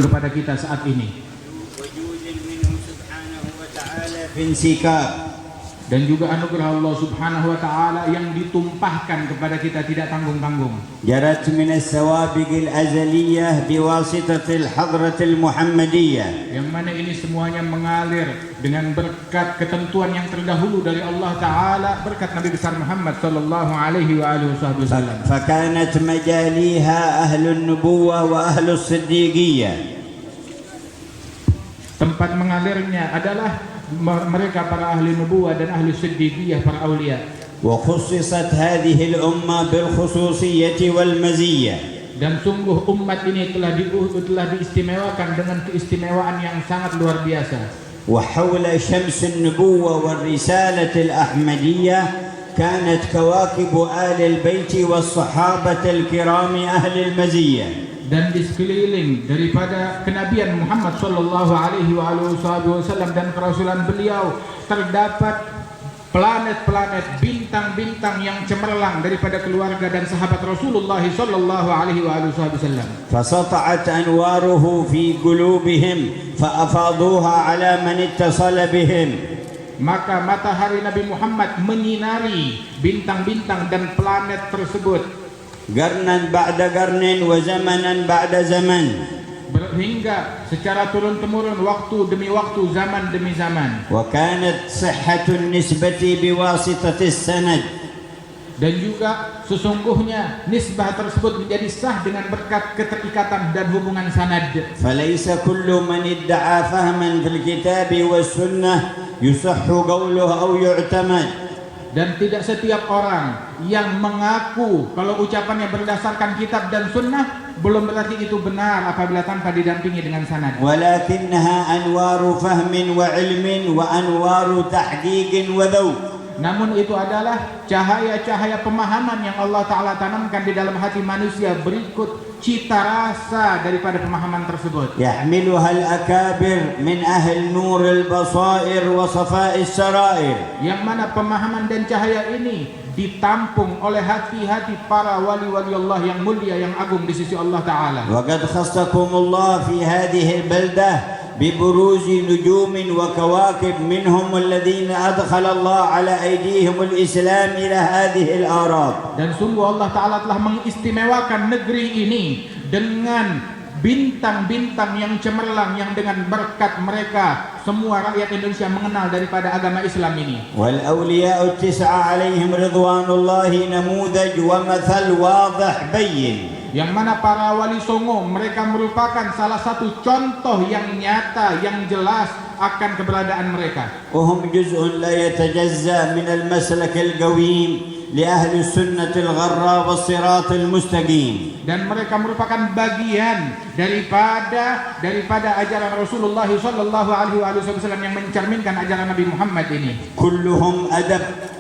kepada kita saat ini. Dan juga anugerah Allah Subhanahu wa taala yang ditumpahkan kepada kita tidak tanggung-tanggung. جرت من السوابق الأزلية بواسطة الحضرة المحمدية. Yang mana ini semuanya mengalir dengan berkat ketentuan yang terdahulu dari Allah taala, berkat Nabi besar Muhammad sallallahu alaihi wasallam. فكانت مجاليها أهل النبوة وأهل الصديقية. Tempat mengalirnya adalah mereka para ahli nubuwah dan ahli siddiqiyah, para aulia. وخصصت هذه الأمة بالخصوصية والمزية. Dan sungguh umat ini telah diistimewakan dengan keistimewaan yang sangat luar biasa. وحول شمس النبوة والرسالة الأحمدية كانت كواكب آل البيت والصحابة الكرام أهل المزية. Dan di sekeliling daripada kenabian Muhammad sallallahu alaihi wasallam dan kerasulan beliau terdapat planet-planet, bintang-bintang yang cemerlang daripada keluarga dan sahabat Rasulullah sallallahu alaihi wasallam. فسطعت أنواره في قلوبهم فأفاضوها على من اتصل بهم. Maka matahari Nabi Muhammad menyinari bintang-bintang dan planet tersebut قرنا بعد قرن وزمنا بعد زمن. hingga secara turun-temurun, waktu demi waktu, zaman demi zaman. وكانت صحة النسبة بواسطة السند. Dan juga sesungguhnya nisbah tersebut menjadi sah dengan berkat keterikatan dan hubungan sanad. فليس كل من ادعى فهما في الكتاب والسنة يصح قوله أو يعتمد. Dan tidak setiap orang yang mengaku kalau ucapannya berdasarkan kitab dan sunnah belum berarti itu benar apabila tanpa didampingi dengan sanad. ولكنها أنوار فهم وعلم وأنوار تحقيق وذوق. Namun itu adalah cahaya-cahaya pemahaman yang Allah Ta'ala tanamkan di dalam hati manusia berikut cita rasa daripada pemahaman tersebut. يحملها الأكابر من أهل نور البصائر وصفاء السرائر. Yang mana pemahaman dan cahaya ini ditampung oleh hati-hati para wali-wali Allah yang mulia, yang agung di sisi Allah Ta'ala. وقد خصكم الله في هذه البلدة ببروز نجوم وكواكب منهم الذين أدخل الله على أيديهم الإسلام إلى هذه الأعراض. Dan sungguh Allah Ta'ala telah mengistimewakan negeri ini dengan bintang-bintang yang cemerlang yang dengan berkat mereka semua rakyat Indonesia mengenal daripada agama Islam ini. والأولياء التسعة عليهم رضوان الله نموذج ومثل واضح بين. Yang mana para wali songo mereka merupakan salah satu contoh yang nyata, yang jelas akan keberadaan mereka. وهم جزء لا يتجزأ من المسلك القويم لأهل السنة الغراء والصراط المستقيم. Dan mereka merupakan bagian daripada ajaran Rasulullah sallallahu alaihi wasallam yang mencerminkan ajaran Nabi Muhammad ini. كلهم أدب.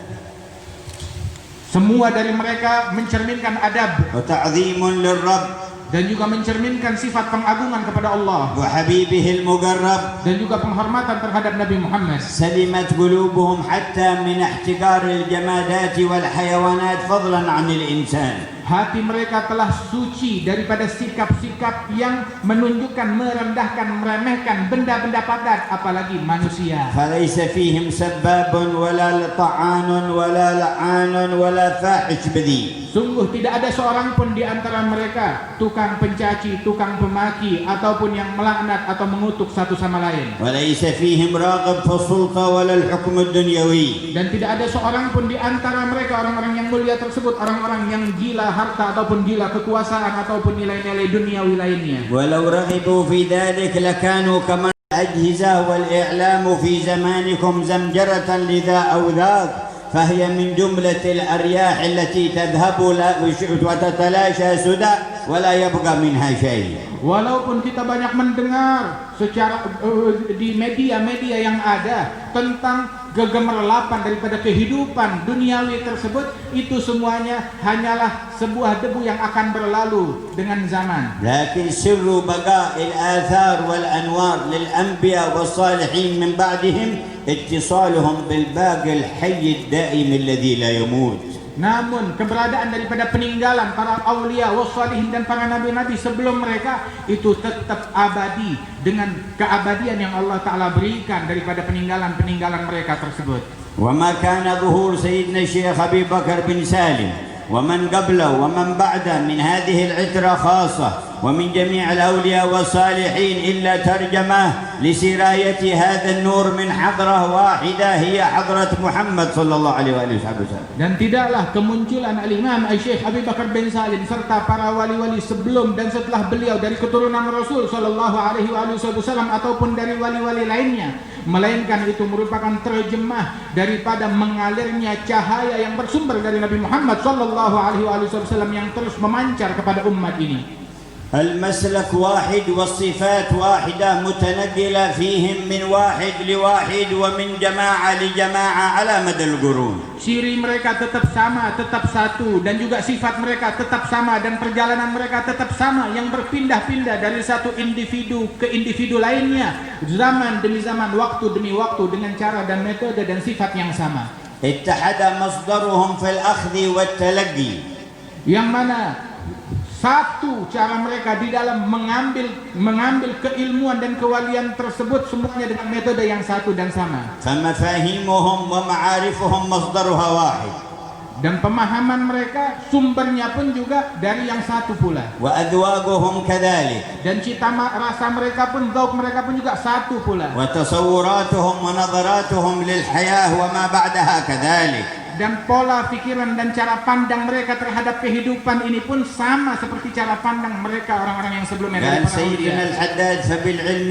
Semua dari mereka mencerminkan adab وتعظيم للرب. dan juga mencerminkan sifat pengagungan kepada Allah وحبيبه المقرب. dan juga penghormatan terhadap Nabi Muhammad. سلمت قلوبهم حتى من احتقار الجمادات والحيوانات فضلا عن الإنسان. Hati mereka telah suci daripada sikap-sikap yang menunjukkan merendahkan, meremehkan benda-benda padat, apalagi manusia. فليس فيهم سباب ولا طعان ولا لعان ولا فاحش بذيء. Sungguh tidak ada seorang pun di antara mereka tukang pencaci, tukang pemaki, ataupun yang melaknat atau mengutuk satu sama lain. وليس فيهم راغب في السلطة ولا الحكم الدنيوي. Dan tidak ada seorang pun di antara mereka orang-orang yang mulia tersebut orang-orang yang gila harta ataupun gila kekuasaan ataupun nilai-nilai duniawi lainnya. ولو رغبوا في ذلك لكانوا كما الأجهزة والإعلام في زمانكم زمجرة لذا أو ذاك، فهي من جملة الأرياح التي تذهب وتتلاشى سدى ولا يبقى منها شيء. Walaupun kita banyak mendengar secara di media-media yang ada tentang kegemerlapan daripada kehidupan duniawi tersebut, itu semuanya hanyalah sebuah debu yang akan berlalu dengan zaman. لكن سر بقاء الآثار والأنوار للأنبياء والصالحين من بعدهم اتصالهم بالباقي الحي الدائم الذي لا يموت. Namun keberadaan daripada peninggalan para aulia, wassalihin dan para nabi-nabi sebelum mereka itu tetap abadi dengan keabadian yang Allah Ta'ala berikan daripada peninggalan-peninggalan mereka tersebut. وما كان ظهور سيدنا الشيخ أبي بكر بن سالم ومن قبله ومن بعده من هذه العترة خاصة ومن جميع الأولياء والصالحين إلا ترجمة لسراية هذا النور من حضرة واحدة هي حضرة محمد صلى الله عليه وآله وسلم. Dan tidaklah kemunculan Al-Imam Syekh Abi Bakar bin Salim serta para wali-wali sebelum dan setelah beliau dari keturunan Rasul sallallahu alaihi wasallam ataupun dari wali-wali lainnya, melainkan itu merupakan terjemah daripada mengalirnya cahaya yang bersumber dari Nabi Muhammad sallallahu alaihi wasallam yang terus memancar kepada umat ini. المسلك واحد والصفات واحدة متنقلة فيهم من واحد لواحد ومن جماعة لجماعة على مدى القرون. Ciri mereka tetap sama, tetap satu, dan juga sifat mereka tetap sama, dan perjalanan mereka tetap sama yang berpindah-pindah dari satu individu ke individu lainnya, zaman demi zaman, waktu demi waktu, dengan cara dan metode dan sifat yang sama. اتحد مصدرهم في الأخذ والتلقي. Yang mana satu cara mereka di dalam mengambil keilmuan dan kewalian tersebut semuanya dengan metode yang satu dan sama. فمفاهيمهم ومعارفهم مصدرها واحد. Dan pemahaman mereka sumbernya pun juga dari yang satu pula. وأذواقهم كذلك. Dan cita rasa mereka pun, zauk mereka pun juga satu pula. وتصوراتهم ونظراتهم للحياة وما بعدها كذلك. Dan pola pikiran dan cara pandang mereka terhadap kehidupan ini pun sama seperti cara pandang mereka orang-orang yang sebelumnya. قال سيدنا الحداد فبالعلم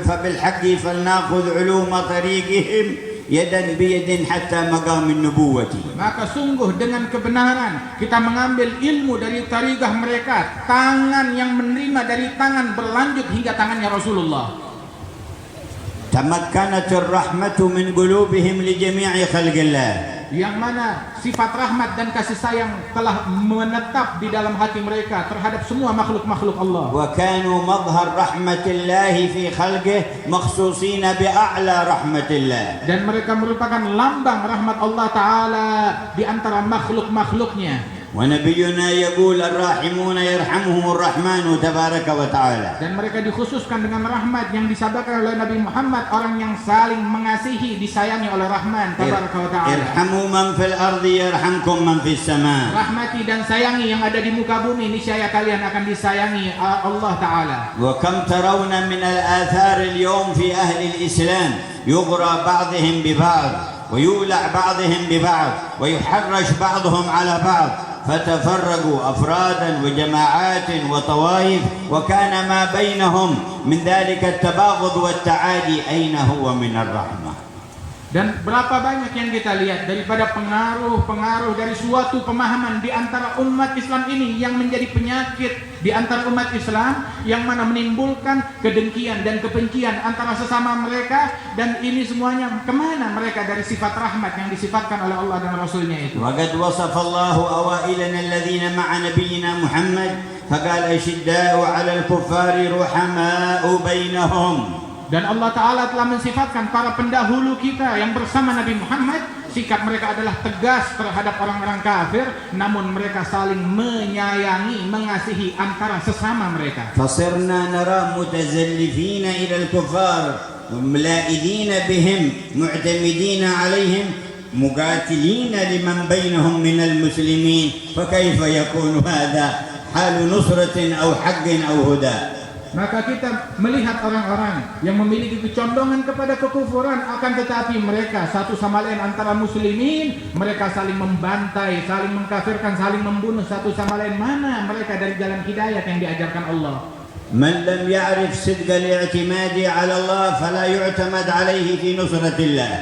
فبالحق فلنأخذ علوم طريقهم يدا بيد حتى مقام النبوة. Maka sungguh dengan kebenaran kita mengambil ilmu dari tarikah mereka, tangan yang menerima dari tangan berlanjut hingga tangannya Rasulullah. تمكنت الرحمة من قلوبهم لجميع خلق الله. Yang mana sifat rahmat dan kasih sayang telah menetap di dalam hati mereka terhadap semua makhluk-makhluk Allah. وكانوا مظهر رحمة الله في خلقه مخصوصين بأعلى رحمة الله. Dan mereka merupakan lambang rahmat Allah Ta'ala di antara makhluk-makhluknya. ونبينا يقول الراحمون يرحمهم الرحمن تبارك وتعالى. Dan mereka dikhususkan dengan rahmat yang disadarkan oleh Nabi Muhammad, orang yang saling mengasihi, disayangi oleh Rahman Tabaraka wa Ta'ala. ارحموا من في الأرض يرحمكم من في السماء. Rahmati dan sayangi yang ada di muka bumi, niscaya kalian akan disayangi Allah Ta'ala. وكم ترون من الآثار اليوم في أهل الإسلام يغرى بعضهم ببعض ويولع بعضهم ببعض ويحرش بعضهم على بعض فتفرقوا أفرادا وجماعات وطوائف وكان ما بينهم من ذلك التباغض والتعادي. أين هو من الرحمة؟ Dan berapa banyak yang kita lihat daripada pengaruh dari suatu pemahaman di antara umat Islam ini yang menjadi penyakit di antara umat Islam, yang mana menimbulkan kedengkian dan kebencian antara sesama mereka, dan ini semuanya kemana mereka dari sifat rahmat yang disifatkan oleh Allah dan Rasulnya itu. وقد وصف الله أوائلنا الذين مع نبينا محمد فقال أشداء على الكفار رحماء بينهم. Dan Allah Ta'ala telah mensifatkan para pendahulu kita yang bersama Nabi Muhammad, sikap mereka adalah tegas terhadap orang-orang kafir, namun mereka saling menyayangi, mengasihi antara sesama mereka. فصرنا نرى متزلفين إلى الكفار ملائدين بهم معتمدين عليهم مقاتلين لمن بينهم من المسلمين. فكيف يكون هذا حال نصرة أو حق أو هدى؟ Maka kita melihat orang-orang yang memiliki kecondongan kepada kekufuran, akan tetapi mereka satu sama lain antara muslimin, mereka saling membantai, saling mengkafirkan, saling membunuh satu sama lain. Mana mereka dari jalan hidayat yang diajarkan Allah? من لم يعرف صدق الاعتماد على الله فلا يعتمد عليه في نصرة الله.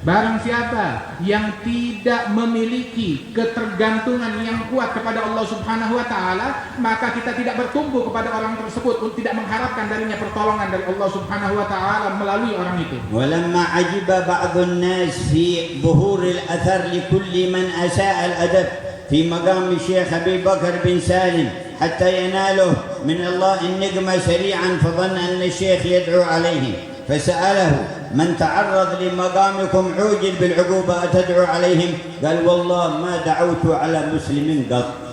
Barang siapa yang tidak memiliki ketergantungan yang kuat kepada Allah Subhanahu wa Ta'ala, maka kita tidak bertumbuh kepada orang tersebut, tidak mengharapkan darinya pertolongan dari Allah Subhanahu wa Ta'ala melalui orang itu. ولما عجب بعض الناس في ظهور الأثر لكل من أساء الأدب في مقام الشيخ أبي بكر بن سالم حتى يناله من الله النقمة سريعا، فظن أن الشيخ يدعو عليه. فسأله من تعرض لمقامكم عوجل بالعقوبة أتدعو عليهم؟ قال والله ما دعوت على مسلم قط.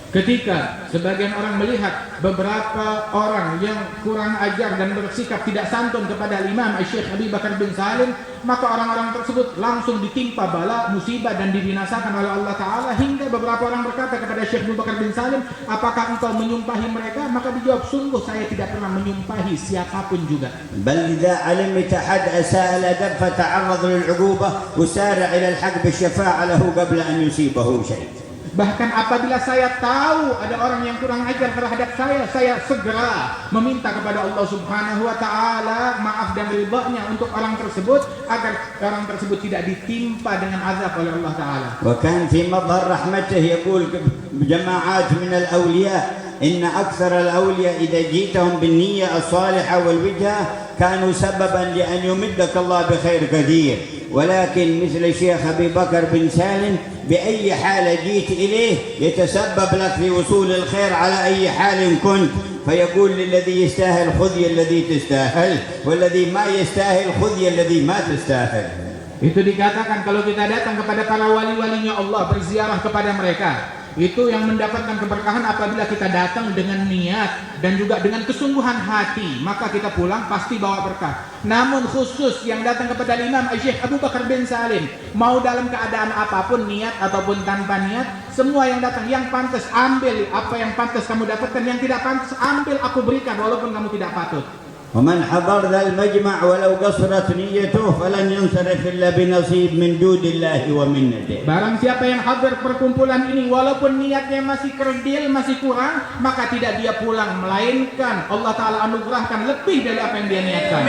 Ketika sebagian orang melihat beberapa orang yang kurang ajar dan bersikap tidak santun kepada Imam Syekh Abu Bakar bin Salim, maka orang-orang tersebut langsung ditimpa bala, musibah dan dibinasakan oleh Allah Ta'ala, hingga beberapa orang berkata kepada Syekh Abu Bakar bin Salim, apakah engkau menyumpahi mereka? Maka dijawab, sungguh saya tidak pernah menyumpahi siapapun juga. بل إذا علمت أحد أساء الأدب فتعرض للعقوبة وسارع إلى الحق بالشفاعة له قبل أن يصيبه شيء. Bahkan apabila saya tahu ada orang yang kurang ajar terhadap saya segera meminta kepada Allah Subhanahu wa Ta'ala maaf dan ridha-Nya untuk orang tersebut, agar orang tersebut tidak ditimpa dengan azab oleh Allah Ta'ala. وكان في مظهر رحمته يقول جماعات من الأولياء إن أكثر الأولياء إذا جئتهم بالنية الصالحة والوجهة كانوا سببا لأن يمدك الله بخير كثير، ولكن مثل الشيخ أبي بكر بن سالم بأي حال جيت إليه يتسبب لك في وصول الخير على أي حال كنت، فيقول للذي يستاهل خذ الذي تستاهل والذي ما يستاهل خذ الذي ما تستاهل. Itu dikatakan kalau kita datang kepada para wali-walinya Allah, berziarah kepada mereka, itu yang mendapatkan keberkahan apabila kita datang dengan niat dan juga dengan kesungguhan hati, maka kita pulang pasti bawa berkah. Namun khusus yang datang kepada Imam Syekh Abu Bakar bin Salim, mau dalam keadaan apapun, niat ataupun tanpa niat, semua yang datang, yang pantas ambil apa yang pantas kamu dapatkan, yang tidak pantas ambil aku berikan walaupun kamu tidak patut. ومن حضر ذا المجمع ولو قصرت نيته فلن ينصرف إلا بنصيب من جود الله ومنته. Barang siapa yang hadir perkumpulan ini walaupun niatnya masih kerdil, masih kurang, maka tidak dia pulang, melainkan Allah Ta'ala anugerahkan lebih dari apa yang dia niatkan.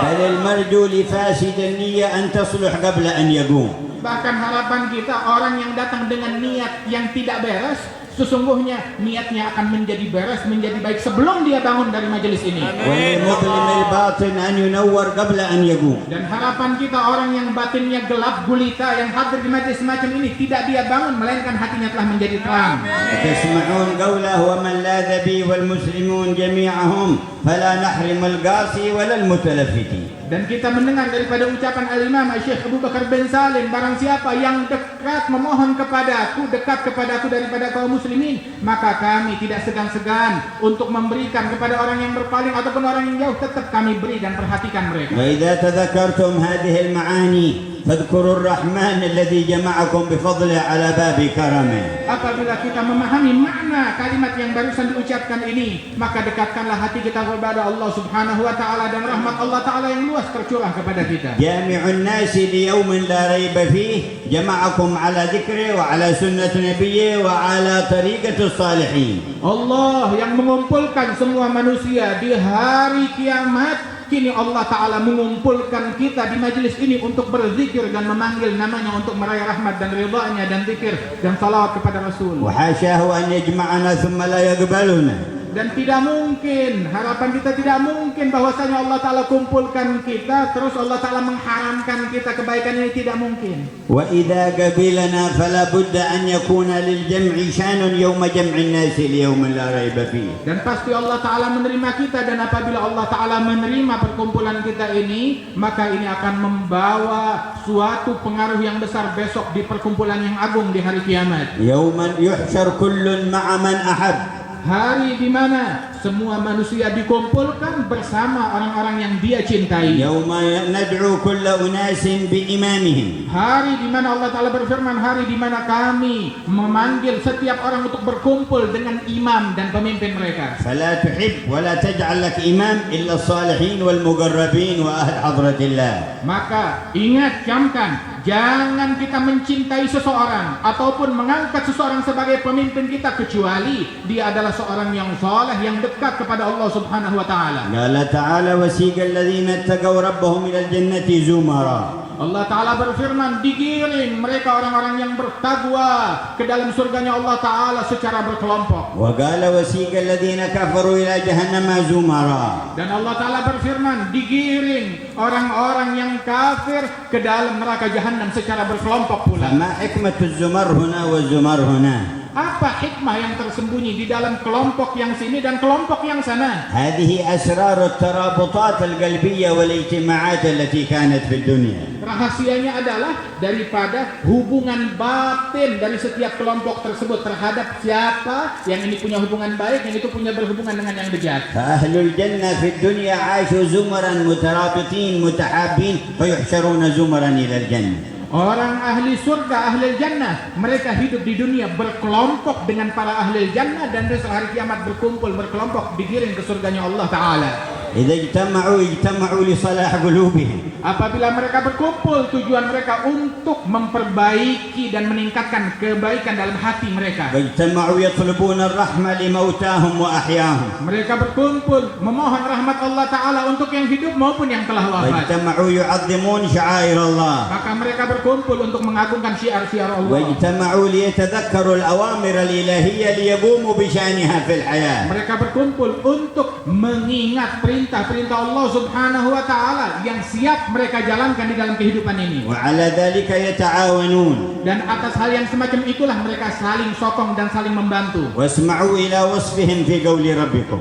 بل المرجو لفاسد النية أن تصلح قبل أن يقوم. Bahkan harapan kita, orang yang datang dengan niat yang tidak beres, sesungguhnya niatnya akan menjadi beres, menjadi baik sebelum dia bangun dari majelis ini. وللمظلم الباطن أن ينور قبل أن يقوم. Dan harapan kita, orang yang batinnya gelap gulita yang hadir di majelis semacam ini, tidak dia bangun, melainkan hatinya telah menjadi terang. تسمعون قوله ومن لاذ بي والمسلمون جميعهم فلا نحرم القاصي ولا المتلفت. Dan kita mendengar daripada ucapan Al-Imam Syekh Abu Bakar bin Salim, barang siapa yang dekat memohon kepadaku, dekat kepadaku daripada kaum muslimin, maka kami tidak segan-segan untuk memberikan kepada orang yang berpaling ataupun orang yang jauh, tetap kami beri dan perhatikan mereka. وإذا تذكرتم هذه المعاني فاذكروا الرحمن الذي جمعكم بفضله على باب كرمه. Apabila kita memahami makna kalimat yang barusan diucapkan ini, maka dekatkanlah hati kita kepada Allah Subhanahu wa Ta'ala, dan rahmat Allah Ta'ala yang luas tercurah kepada kita. جامع الناس ليوم لا ريب فيه جمعكم على ذكره وعلى سنة نبيه وعلى طريقة الصالحين. Allah yang mengumpulkan semua manusia di hari kiamat, kini Allah Ta'ala mengumpulkan kita di majelis ini untuk berzikir dan memanggil namanya, untuk meraih rahmat dan ridha-Nya dan zikir dan salawat kepada Rasul. وحاشاه أن يجمعنا ثم لا يقبلنا. Dan tidak mungkin, harapan kita tidak mungkin bahwasanya Allah Ta'ala kumpulkan kita terus Allah Ta'ala mengharamkan kita kebaikan ini, tidak mungkin. وإذا قبلنا فلا بد أن يكون للجمع شان يوم جمع الناس ليوم لا ريب فيه. Dan pasti Allah Ta'ala menerima kita, dan apabila Allah Ta'ala menerima perkumpulan kita ini, maka ini akan membawa suatu pengaruh yang besar besok di perkumpulan yang agung di hari kiamat. يوم يحشر كل مع من أحب. Hari di mana semua manusia dikumpulkan bersama orang-orang yang dia cintai. يوم ندعو كل أناس بإمامهم. Hari di mana Allah Ta'ala berfirman, hari di mana kami memanggil setiap orang untuk berkumpul dengan imam dan pemimpin mereka. فلا تحب ولا تجعل لك إمام إلا الصالحين والمقربين وأهل حضرة الله. Maka ingat, camkan, jangan kita mencintai seseorang ataupun mengangkat seseorang sebagai pemimpin kita kecuali dia adalah seorang yang saleh, yang dekat kepada Allah Subhanahu wa Ta'ala. قال تعالى وسيق الذين اتقوا ربهم إلى الجنة زمرا. Allah Ta'ala berfirman, digiring mereka orang-orang yang bertakwa ke dalam surganya Allah Ta'ala secara berkelompok. وقال وسيق الذين كفروا إلى جهنم زمرا. Dan Allah Ta'ala berfirman, digiring orang-orang yang kafir ke dalam neraka Jahannam secara berkelompok pula. فما حكمة الزمر هنا والزمر هنا؟ Apa hikmah yang tersembunyi di dalam kelompok yang sini dan kelompok yang sana? هذه أسرار الترابطات القلبية والاجتماعات التي كانت في الدنيا. Rahasianya adalah daripada hubungan batin dari setiap kelompok tersebut terhadap siapa yang ini punya hubungan baik, yang itu punya berhubungan dengan yang bejat. فأهل الجنة في الدنيا عاشوا زمرا مترابطين متحابين فيحشرون زمرا إلى الجنة. Orang ahli surga, ahli jannah, mereka hidup di dunia berkelompok dengan para ahli jannah dan besok hari kiamat berkumpul berkelompok digiring ke surganya Allah Ta'ala. إذا اجتمعوا لصلاح قلوبهم. Apabila mereka berkumpul, tujuan mereka untuk memperbaiki dan meningkatkan kebaikan dalam hati mereka. واجتمعوا يطلبون الرحمة لموتاهم وأحياهم. Mereka berkumpul memohon rahmat Allah Ta'ala untuk yang hidup maupun yang telah wafat. واجتمعوا يعظمون شعائر الله. Maka mereka berkumpul untuk mengagungkan syiar-syiar Allah. واجتمعوا ليتذكروا الأوامر الإلهية ليقوموا بشأنها في الحياة. Mereka berkumpul untuk mengingat perintah-perintah Allah Subhanahu wa Ta'ala yang siap mereka jalankan di dalam kehidupan ini. وعلى ذلك يتعاونون. Dan atas hal yang semacam itulah mereka saling sokong dan saling membantu. واسمعوا إلى وصفهم في قول ربكم.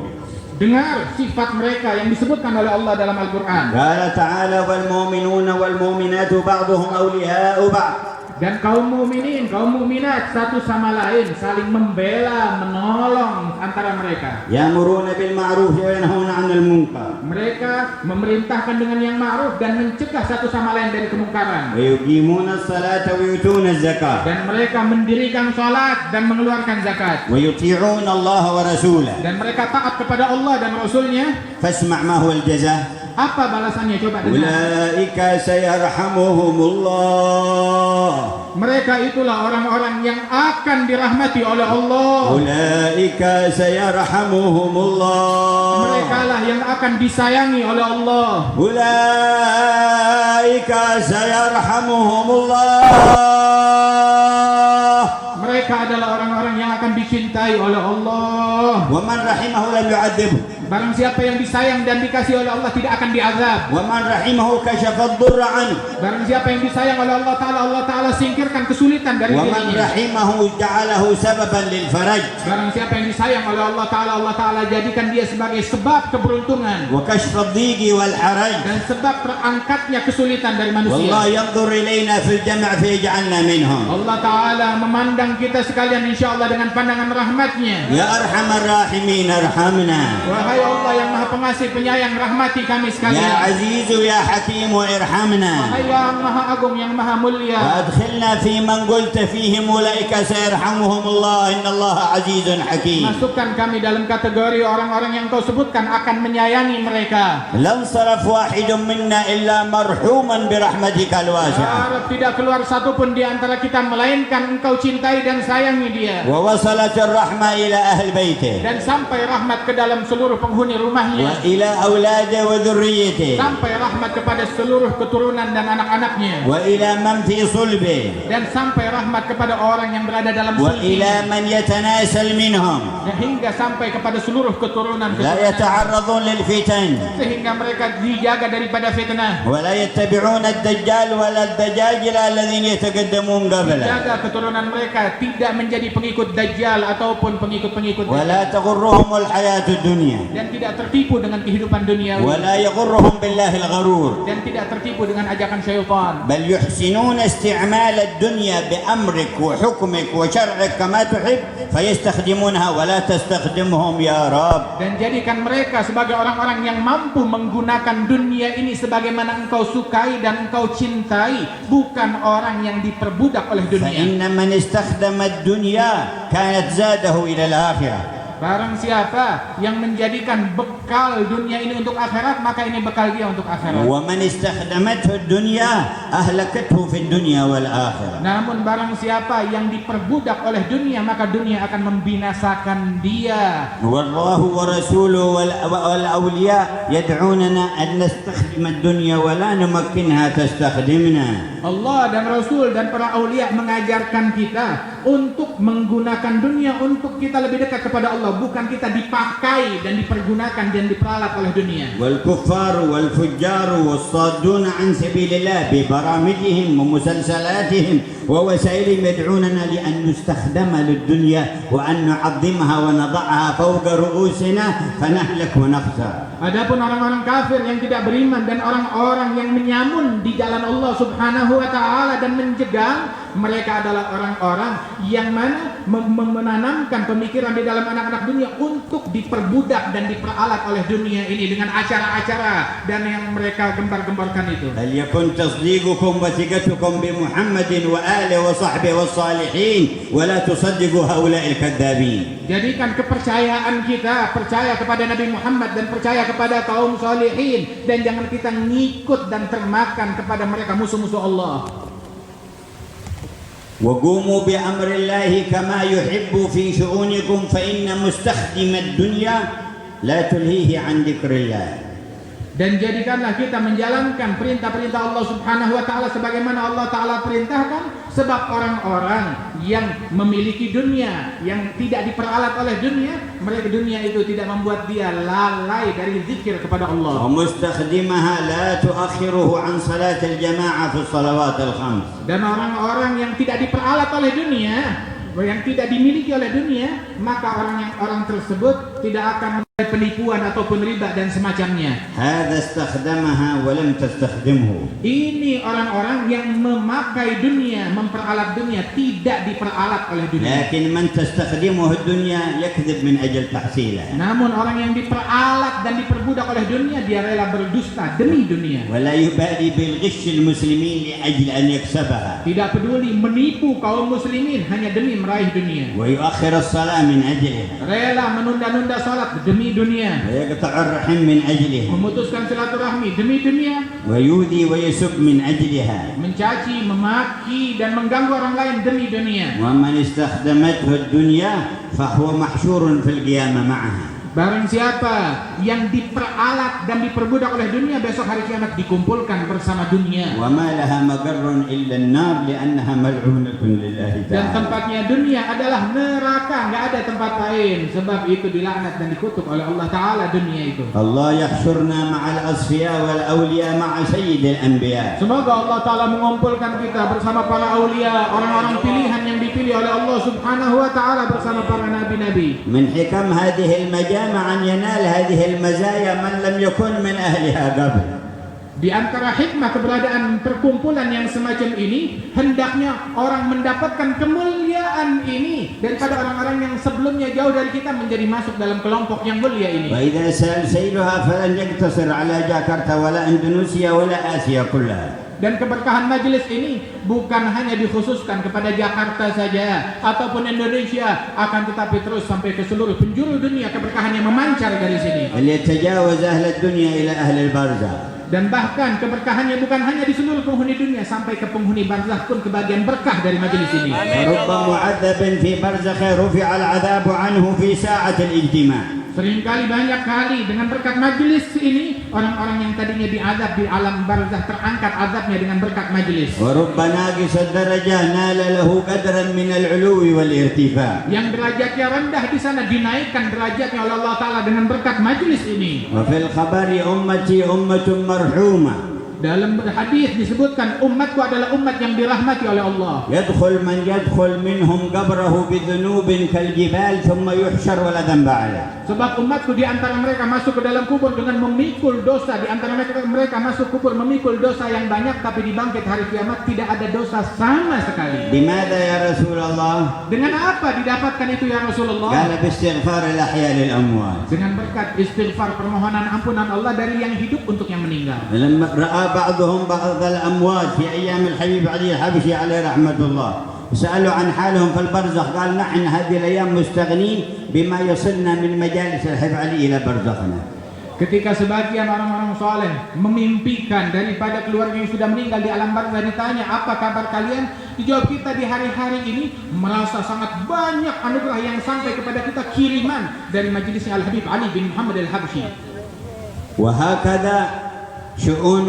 Dengar sifat mereka yang disebutkan oleh Allah dalam Al-Quran. قال تعالى والمؤمنون والمؤمنات بعضهم أولياء بعض. Dan kaum mukminin, kaum mukminat satu sama lain saling membela, menolong antara mereka. يأمرون بالمعروف وينهون عن المنكر. Mereka memerintahkan dengan yang ma'ruf dan mencegah satu sama lain dari kemungkaran. ويقيمون الصلاة ويؤتون الزكاة. Dan mereka mendirikan salat dan mengeluarkan zakat. ويطيعون الله ورسوله. Dan mereka taat kepada Allah dan Rasulnya. فاسمع ما هو الجزاء. Apa balasannya, coba dengar. أولئك سيرحمهم الله. Mereka itulah orang-orang yang akan dirahmati oleh Allah. أولئك سيرحمهم الله. Mereka lah yang akan disayangi oleh Allah. أولئك سيرحمهم الله. Mereka adalah orang-orang yang akan dicintai oleh Allah. ومن رحمه لم يعذبه. Barang siapa yang disayang dan dikasih oleh Allah tidak akan diazab. ومن رحمه كشف الضر عنه. Barang siapa yang disayang oleh Allah Ta'ala singkirkan kesulitan dari ومن dirinya. رحمه جعله سببا للفرج. Barang siapa yang disayang oleh Allah Ta'ala jadikan dia sebagai sebab keberuntungan وكشف الضيق والحرج. dan sebab terangkatnya kesulitan dari manusia. والله ينظر إلينا في الجمع فيجعلنا منهم. Allah Ta'ala memandang kita sekalian insyaAllah dengan pandangan rahmatnya. يا أرحم الراحمين ارحمنا. Wahai Allah yang maha pengasih penyayang, rahmati kami يا sekalian. عزيز يا حكيم ارحمنا. Wahai yang maha agung yang maha mulia, وأدخلنا في من قلت فيهم أولئك سيرحمهم الله إن الله عزيز حكيم. masukkan kami dalam kategori orang-orang yang kau sebutkan akan menyayangi mereka. لا انصرف واحد منا إلا مرحوما برحمتك الواسعة. Harap tidak keluar satupun di antara kita melainkan engkau cintai dan sayangi dia. ووصلت الرحمة إلى أهل بيته Dan sampai rahmat ke dalam seluruh penghuni rumahnya. وإلى أولاده وذريته Sampai rahmat kepada seluruh keturunan dan anak-anaknya. وإلى من في صلبه Dan sampai rahmat kepada orang yang berada dalam sulbinya. وإلى من يتناسل منهم Hingga sampai kepada seluruh keturunan لا يتعرضون للفتن sehingga mereka dijaga daripada fitnah. ولا يتبعون الدجال ولا الدجاجلة الذين يتقدمون قبله Jaga keturunan mereka tidak menjadi pengikut Dajjal ataupun pengikut-pengikut Dajjal. ولا تغرهم الحياة الدنيا Dan tidak tertipu dengan kehidupan dunia. ولا يغرهم بالله الغرور Dan tidak tertipu dengan ajakan syaitan. بل يحسنون استعمال الدنيا بأمرك وحكمك وشرعك كما تحب فيستخدمونها ولا تستخدمهم يا رب. Dan jadikan mereka sebagai orang-orang yang mampu menggunakan dunia ini sebagaimana engkau sukai dan engkau cintai, bukan orang yang diperbudak oleh dunia. فإن من استخدم الدنيا كانت زاده إلى الآخرة. Barang siapa yang menjadikan bekal dunia ini untuk akhirat, maka ini bekal dia untuk akhirat. ومن استخدمته الدنيا أهلكته في الدنيا والآخرة. Namun barang siapa yang diperbudak oleh dunia, maka dunia akan membinasakan dia. والله ورسوله والأولياء يدعوننا أن نستخدم الدنيا ولا نمكنها تستخدمنا. Allah dan Rasul dan para aulia mengajarkan kita untuk menggunakan dunia untuk kita lebih dekat kepada Allah, bukan kita dipakai dan dipergunakan dan diperalat oleh dunia. والكفار والفجار والصادون عن سبيل الله ببرامجهم ومسلسلاتهم ووسائلهم يدعوننا لأن نستخدم للدنيا وأن نعظمها ونضعها فوق رؤوسنا فنهلك ونخسر. Adapun orang-orang kafir yang tidak beriman dan orang-orang yang menyamun di jalan Allah Subhanahu wa taala dan menjegal, mereka adalah orang-orang yang mana menanamkan pemikiran di dalam anak-anak dunia untuk diperbudak dan diperalat oleh dunia ini dengan acara-acara dan yang mereka gembar-gemborkan itu. فليكن تصديقكم وثقتكم بمحمد وآله وصحبه والصالحين ولا تصدقوا هؤلاء الكذابين. Jadikan kepercayaan kita percaya kepada Nabi Muhammad dan percaya kepada kaum salihin, dan jangan kita ngikut dan termakan kepada mereka musuh-musuh Allah. وقوموا بأمر الله كما يحب في شؤونكم فإن مستخدم الدنيا لا تلهيه عن ذكر الله. Dan jadikanlah kita menjalankan perintah-perintah Allah Subhanahu wa taala sebagaimana Allah taala perintahkan, sebab orang-orang yang memiliki dunia yang tidak diperalat oleh dunia, mereka dunia itu tidak membuat dia lalai dari zikir kepada Allah. ومستخدمها لا تؤخره عن صلاة الجماعة في الصلوات الخمس. Dan orang-orang yang tidak diperalat oleh dunia, yang tidak dimiliki oleh dunia, maka orang tersebut tidak akan memiliki penipuan ataupun riba dan semacamnya. هذا استخدمها ولم تستخدمه. Ini orang-orang yang memakai dunia, memperalat dunia, tidak diperalat oleh dunia. لكن من تستخدمه الدنيا يكذب من أجل تحصيلها. Namun orang yang diperalat dan diperbudak oleh dunia, dia rela berdusta demi dunia. ولا يبالي بالغش المسلمين لأجل أن يكسبها. Tidak peduli menipu kaum muslimin hanya demi meraih dunia. ويؤخر الصلاة من أجلها. Rela menunda-nunda salat demi dunia. ويقطع الرحم من أجلها. Memutuskan silaturahmi demi dunia. ويؤذي ويسب من أجلها. Mencaci, memaki dan mengganggu orang lain demi dunia. ومن استخدمته الدنيا فهو محشور في القيامة معها. Barang siapa yang diperalat dan diperbudak oleh dunia, besok hari kiamat dikumpulkan bersama dunia. وما لها مقر إلا النار لأنها ملعونة لله Dan تعالى. tempatnya dunia adalah neraka, nggak ada tempat lain. Sebab itu dilaknat dan dikutuk oleh Allah Ta'ala dunia itu. الله يحشرنا مع الأصفياء والأولياء مع سيد الأنبياء. Semoga Allah Ta'ala mengumpulkan kita bersama para aulia, orang-orang pilihan yang dipilih oleh Allah Subhanahu wa Ta'ala bersama para nabi-nabi. من حكم هذه المجامع أن ينال هذه المزايا من لم يكن من أهلها قبل. Di antara hikmah keberadaan perkumpulan yang semacam ini, hendaknya orang mendapatkan kemuliaan ini daripada orang-orang yang sebelumnya jauh dari kita menjadi masuk dalam kelompok yang mulia ini. وإذا سأل سيلها فلن يقتصر على جاكرتا ولا إندونيسيا ولا آسيا كلها. Dan keberkahan majelis ini bukan hanya dikhususkan kepada Jakarta saja ataupun Indonesia, akan tetapi terus sampai ke seluruh penjuru dunia keberkahan yang memancar dari sini. ليتجاوز أهل الدنيا إلى أهل البرزخ. Dan bahkan keberkahannya bukan hanya di seluruh penghuni dunia, sampai ke penghuni barzakh pun kebagian berkah dari majelis ini. فرب معذب في برزخ رفع العذاب عنه في ساعة الاجتماع. Seringkali banyak kali dengan berkat majelis ini, orang-orang yang tadinya diazab di alam barzakh terangkat azabnya dengan berkat majelis. ورب ناقص الدرجة نال له قدرا من العلو والارتفاع. Yang derajatnya rendah di sana dinaikkan derajatnya oleh Allah Ta'ala dengan berkat majelis ini. وفي الخبر أمتي أمة مرحومة. Dalam hadis disebutkan umatku adalah umat yang dirahmati oleh Allah. يدخل من يدخل منهم قبره بذنوب كالجبال ثم يحشر ولا ذنب عليه. Sebab umatku di antara mereka masuk ke dalam kubur dengan memikul dosa, di antara mereka masuk kubur memikul dosa yang banyak, tapi dibangkit hari kiamat tidak ada dosa sama sekali. لماذا يا رسول الله؟ Dengan apa didapatkan itu ya Rasulullah? قال باستغفار الأحياء للأموات. Dengan berkat istighfar, permohonan ampunan Allah dari yang hidup untuk yang meninggal. لما رأى بعضهم بعض الأموات في أيام الحبيب علي الحبشي عليه رحمة الله سألوا عن حالهم في البرزخ قال نحن هذه الأيام مستغنين بما يصلنا من مجالس الحبيب علي إلى برزخنا. Ketika sebagian orang-orang soleh memimpikan daripada keluarga yang sudah meninggal di alam barzakh, ditanya apa kabar kalian, dijawab kita di hari-hari ini merasa sangat banyak anugerah yang sampai kepada kita kiriman dari majelisnya Al-Habib Ali bin Muhammad Al-Habsyi. وهكذا شؤون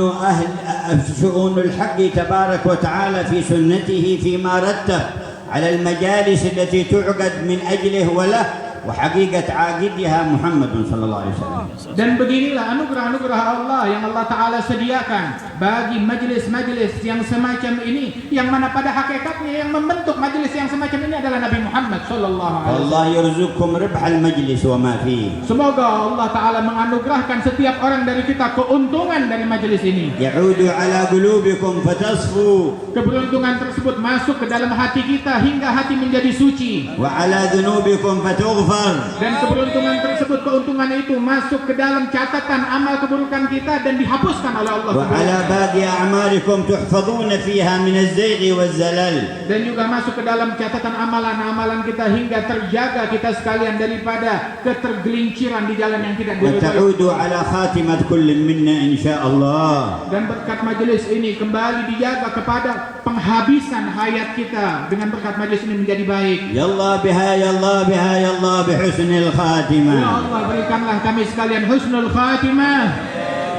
الحق تبارك وتعالى في سنته فيما رتب على المجالس التي تعقد من أجله وله وحقيقة عاقدها محمد صلى الله عليه وسلم. Dan beginilah anugerah-anugerah Allah yang Allah Ta'ala sediakan bagi majelis-majelis yang semacam ini, yang mana pada hakikatnya yang membentuk majelis yang semacam ini adalah Nabi Muhammad Sallallahu Alaihi Wasallam. Allah yarzuqkum ribhal majlis wa ma fihi. Semoga Allah Ta'ala menganugerahkan setiap orang dari kita keuntungan dari majelis ini. Ya'udu ala qulubikum fatasfu. Keberuntungan tersebut masuk ke dalam hati kita hingga hati menjadi suci. Wa ala dhunubikum fatughfar. Dan keberuntungan tersebut, keuntungan itu masuk ke dalam catatan amal keburukan kita dan dihapuskan oleh Allah. Wa ala baqi a'malikum tuhfaduna fiha min az-zayghi waz-zalal. Dan juga masuk ke dalam catatan amalan-amalan kita hingga terjaga kita sekalian daripada ketergelinciran di jalan yang tidak Wa diridhoi. ta'udu ala khatimat kullin minna insyaallah. Dan berkat majelis ini kembali dijaga kepada penghabisan hayat kita dengan berkat majelis ini menjadi baik. Yallah biha yallah biha yallah bihusnil khatimah. Ya Allah, berikanlah kami sekalian husnul khatimah.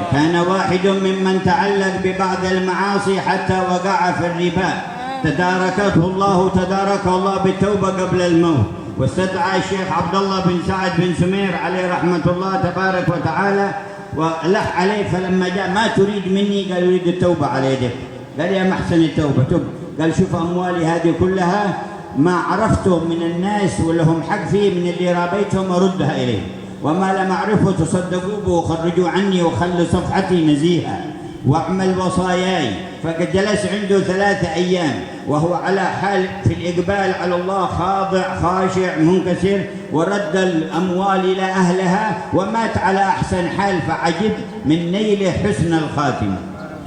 كان واحد ممن تعلق ببعض المعاصي حتى وقع في الربا تداركه الله بالتوبة قبل الموت واستدعى الشيخ عبد الله بن سعد بن سمير عليه رحمة الله تبارك وتعالى ولح عليه فلما جاء ما تريد مني قال يريد التوبة على يدك قال يا محسن التوبة تب قال شوف أموالي هذه كلها ما عرفته من الناس ولهم حق فيه من اللي رابيتهم أردها إليه وما لم أعرفه تصدقوا به وخرجوا عني وخلوا صفحتي نزيهة واعمل وصاياي. فقد جلس عنده 3 أيام وهو على حال في الإقبال على الله خاضع خاشع منكسر ورد الأموال إلى أهلها ومات على أحسن حال فعجب من نيله حسن الخاتمة.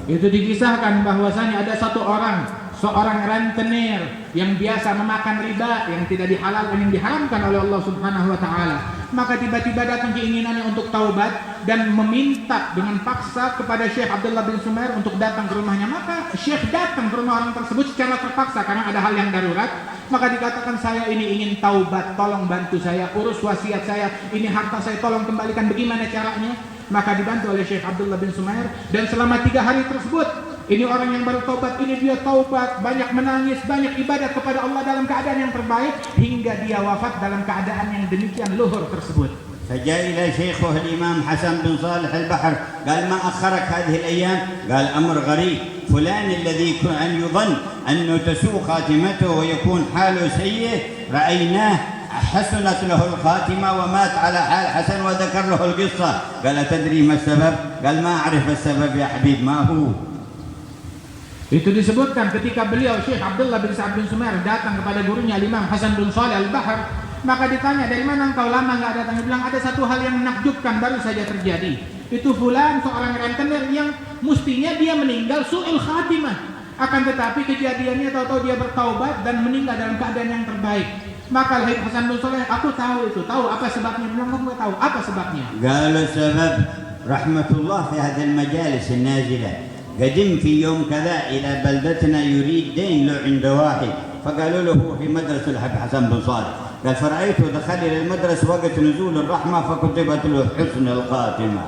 Itu dikisahkan bahwasanya ada seorang rentenir yang biasa memakan riba yang tidak dihalalkan, yang diharamkan oleh Allah Subhanahu wa taala. Maka tiba-tiba datang keinginannya untuk taubat dan meminta dengan paksa kepada Syekh Abdullah bin Sumair untuk datang ke rumahnya. Maka Syekh datang ke rumah orang tersebut secara terpaksa karena ada hal yang darurat. Maka dikatakan, saya ini ingin taubat, tolong bantu saya, urus wasiat saya, ini harta saya tolong kembalikan, bagaimana caranya? Maka dibantu oleh Syekh Abdullah bin Sumair, dan selama 3 hari tersebut ini orang yang baru taubat ini, dia taubat, banyak menangis, banyak ibadat kepada Allah dalam keadaan yang terbaik hingga dia wafat dalam keadaan yang demikian luhur tersebut. فجاء إلى شيخه الإمام حسن بن صالح البحر قال ما أخرك هذه الأيام؟ قال أمر غريب، فلان الذي أن يظن أنه تسوء خاتمته ويكون حاله سيء رأيناه حسنت له الخاتمة ومات على حال حسن وذكر له القصة. قال تدري ما السبب؟ قال ما أعرف السبب يا حبيب ما هو. Itu disebutkan ketika beliau Syekh Abdullah bin Sa'ad bin Sumair datang kepada gurunya Imam Hasan bin Shalih Al-Bahr, maka ditanya, dari mana engkau lama nggak datang? Dia bilang, ada satu hal yang menakjubkan baru saja terjadi. Itu fulan, seorang rentenir yang mestinya dia meninggal su'il khatimah, akan tetapi kejadiannya tahu-tahu dia bertaubat dan meninggal dalam keadaan yang terbaik. Maka Hasan bin Shalih, aku tahu itu, tahu apa sebabnya? Dia bilang, kamu tahu apa sebabnya? قال السبب رحمة الله في هذه المجالس النازلة. قدم في يوم كذا إلى بلدتنا يريد دين له عند واحد، فقالوا له هو في مدرسة الحق حسن بن صالح. قال فرأيته دخل إلى المدرسة وقت نزول الرحمة فكتبت له حسن الخاتمة.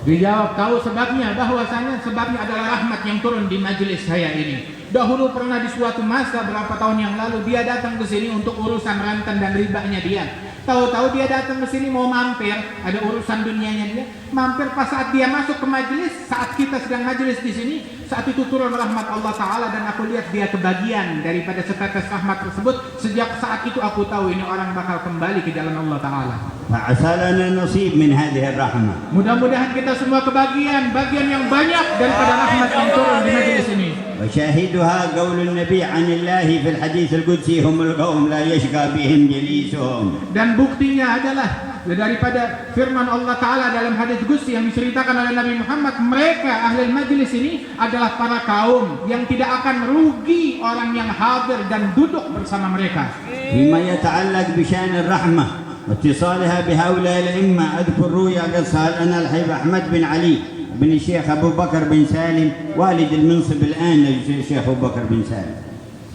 Dijawab, tahu sebabnya, bahwasanya sebabnya adalah rahmat yang turun di majelis saya ini. Dahulu pernah di suatu masa berapa tahun yang lalu dia datang ke sini untuk urusan renten dan ribanya dia. Tahu-tahu dia datang ke sini mau mampir, ada urusan dunianya dia. Mampir pas saat dia masuk ke majelis, saat kita sedang majelis di sini, saat itu turun rahmat Allah Taala dan aku lihat dia kebagian daripada setetes rahmat tersebut. Sejak saat itu aku tahu ini orang bakal kembali ke jalan Allah Taala. فعسى لنا نصيب من هذه الرحمة. Mudah-mudahan kita semua kebagian, bagian yang banyak daripada rahmat yang turun di majelis ini. وشاهدها قول النبي عن الله في الحديث القدسي هم القوم لا يشقى بهم جليسهم. Dan buktinya adalah daripada firman Allah Ta'ala dalam hadis qudsi yang diceritakan oleh Nabi Muhammad, mereka ahli majlis ini adalah para kaum yang tidak akan rugi orang yang hadir dan duduk bersama mereka. فيما يتعلق بشأن الرحمة واتصالها بهؤلاء الأئمة، أذكر رؤيا قصها لنا الحبيب أحمد بن علي بن الشيخ أبو بكر بن سالم والد المنصب الآن الشيخ أبو بكر بن سالم.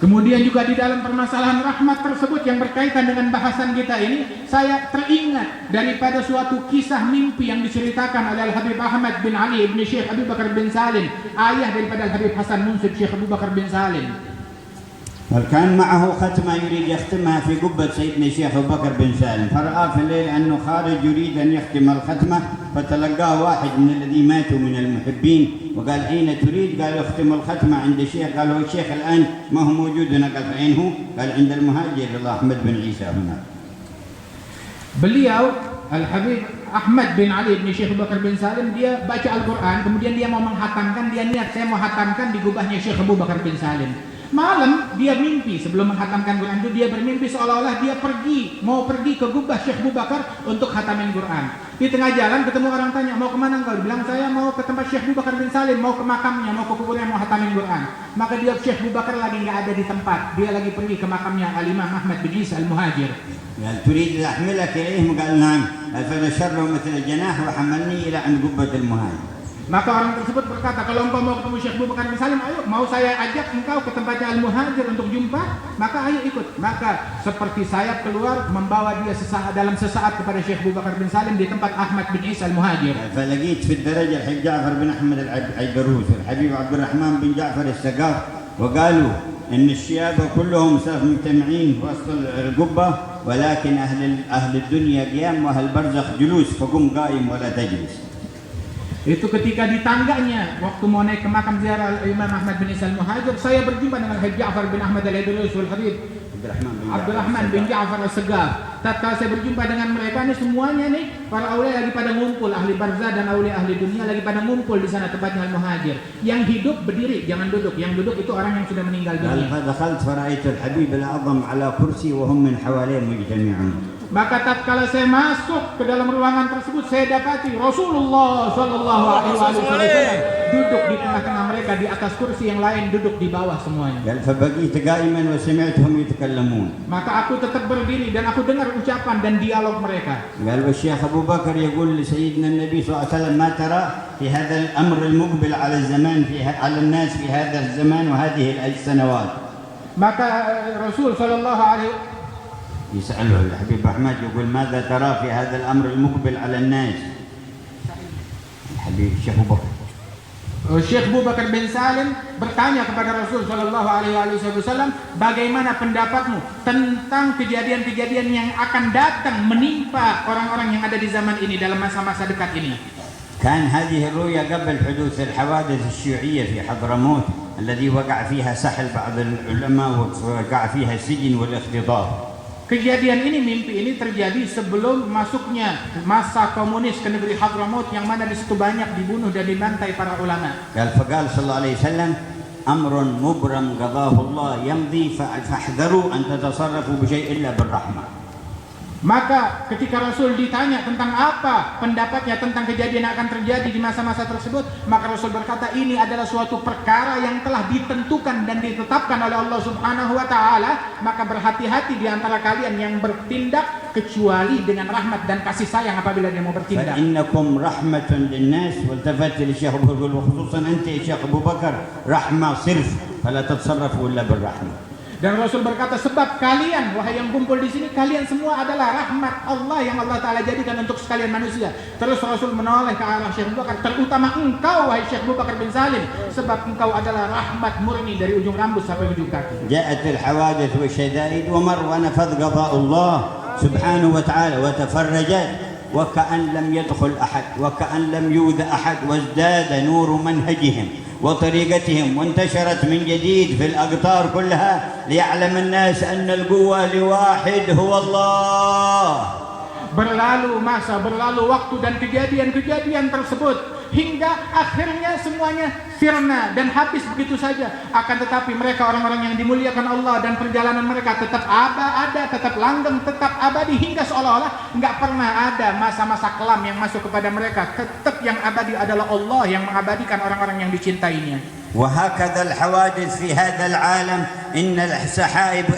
Kemudian juga di dalam permasalahan rahmat tersebut yang berkaitan dengan bahasan kita ini, saya teringat daripada suatu kisah mimpi yang diceritakan oleh Al-Habib Ahmad bin Ali ibn Syekh Abu Bakar bin Salim, ayah daripada Al-Habib Hasan Munsib Syekh Abu Bakar bin Salim. وكان معه ختمة يريد يختمها في قبة سيدنا الشيخ أبو بكر بن سالم، فرأى في الليل أنه خارج يريد أن يختم الختمة، فتلقاه واحد من الذي ماتوا من المحبين وقال أين تريد؟ قال اختم الختمة عند الشيخ. قال هو الشيخ الآن ما هو موجود هنا. قال أين هو؟ قال عند المهاجر الله أحمد بن عيسى هنا. Beliau Al-Habib Ahmad bin Ali bin Syekh Abu Bakar bin Salim, dia baca Al-Quran, kemudian dia mau menghatamkan, dia niat saya mau hatamkan di gubahnya Syekh Abu Bakar bin Salim. Malam dia mimpi, sebelum menghatamkan Quran itu dia bermimpi seolah-olah dia mau pergi ke gubah Syekh Abu Bakar untuk khatamin Quran. Di tengah jalan ketemu orang tanya, mau kemana engkau? Dia bilang, saya mau ke tempat Syekh Abu Bakar bin Salim, mau ke makamnya, mau ke kuburnya, mau khatamin Quran. Maka dia Syekh Abu Bakar lagi nggak ada di tempat, dia lagi pergi ke makamnya Al-Imam Ahmad bin Isa Al-Muhajir. قال تريد أحملك إليهم؟ قال نعم. فنشره مثل الجناح وحملني إلى عند قبة المهاجر. Maka orang tersebut berkata, kalau engkau mau ketemu Syekh Abu Bakar bin Salim, ayo, mau saya ajak engkau ke tempatnya Al-Muhajir untuk jumpa, maka ayo ikut. Maka seperti sayap keluar membawa dia dalam sesaat kepada Syekh Abu Bakar bin Salim di tempat Ahmad bin Isa Al-Muhajir. فلقيت في الدرجة الحبيب جعفر بن أحمد العيدروس والحبيب عبد الرحمن بن جعفر السقاف، وقالوا إن الشيابة كلهم مجتمعين في وسط القبة، ولكن أهل الدنيا قيام وأهل البرزخ جلوس، فقم قائم ولا تجلس. Itu ketika di tangganya waktu mau naik ke makam ziarah Imam Ahmad bin Isa Al-Muhajir, saya berjumpa dengan Habib Ja'far bin Ahmad Al-Idrus wal Habib Abdurrahman bin Ja'far Al-Segaf. Tatkala saya berjumpa dengan mereka ini, semuanya nih para aulia lagi pada ngumpul, ahli barzah dan aulia ahli dunia lagi pada ngumpul di sana tempatnya Al-Muhajir. Yang hidup berdiri, jangan duduk. Yang duduk itu orang yang sudah meninggal dunia. فدخلت فرأيت الحبيب الأعظم على كرسي وهم من حواليه مجتمعون. Maka tatkala saya masuk ke dalam ruangan tersebut, saya dapati Rasulullah Shallallahu Alaihi Wasallam duduk di tengah-tengah mereka, di atas kursi, yang lain duduk di bawah semuanya. فبقيت قائما وسمعتهم يتكلمون. Maka aku tetap berdiri dan aku dengar ucapan dan dialog mereka. قال والشيخ أبو بكر يقول لسيدنا النبي صلى الله عليه وسلم ما ترى في هذا الأمر المقبل على الزمان على الناس في هذا الزمان وهذه السنوات. Maka Rasul Shallallahu Alaihi يسأله الحبيب أحمد يقول ماذا ترى في هذا الأمر المقبل على الناس؟ الحبيب الشيخ أبو بكر. Syekh Abu Bakar bin Salim bertanya kepada Rasul Shallallahu Alaihi Wasallam, bagaimana pendapatmu tentang kejadian-kejadian yang akan datang menimpa orang-orang yang ada di zaman ini dalam masa-masa dekat ini? كان هذه الرؤيا قبل حدوث الحوادث الشيوعية في حضرموت الذي وقع فيها سحل بعض العلماء ووقع فيها السجن والاختطاف. Kejadian ini, mimpi ini terjadi sebelum masuknya masa komunis ke negeri Hadramaut, yang mana di situ banyak dibunuh dan dibantai para ulama. فقال صلى الله عليه وسلم أمر مبرم قضاه الله يمضي فاحذروا أن تتصرفوا بشيء إلا بالرحمة. Maka ketika Rasul ditanya tentang apa pendapatnya tentang kejadian yang akan terjadi di masa-masa tersebut, maka Rasul berkata, ini adalah suatu perkara yang telah ditentukan dan ditetapkan oleh Allah Subhanahu wa Ta'ala, maka berhati-hati di antara kalian yang bertindak kecuali dengan rahmat dan kasih sayang apabila dia mau bertindak. فإنكم رحمة للناس. والتفت للشيخ أبو بكر وخصوصا أنت يا شيخ أبو بكر رحمة صرف فلا تتصرفوا إلا بالرحمة. Dan Rasul berkata, sebab kalian, wahai yang kumpul di sini, kalian semua adalah rahmat Allah yang Allah Ta'ala jadikan untuk sekalian manusia. Terus Rasul menoleh ke arah Syekh Abu Bakar, terutama engkau, wahai Syekh Abu Bakar bin Salim, sebab engkau adalah rahmat murni dari ujung rambut sampai ujung kaki. جاءت الحوادث والشدائد ومر ونفذ قضاء الله سبحانه وتعالى وتفرجت وكأن لم يدخل أحد وكأن لم يؤذى أحد وازداد نور منهجهم وطريقتهم وانتشرت من جديد في الأقطار كلها ليعلم الناس أن القوة لواحد هو الله. Berlalu masa, berlalu waktu dan kejadian-kejadian tersebut hingga akhirnya semuanya sirna dan habis begitu saja. Akan tetapi mereka orang-orang yang dimuliakan Allah dan perjalanan mereka tetap ada, tetap langgeng, tetap abadi, hingga seolah-olah nggak pernah ada masa-masa kelam yang masuk kepada mereka. Tetap yang abadi adalah Allah yang mengabadikan orang-orang yang dicintainya. وهكذا الحوادث في هذا العالم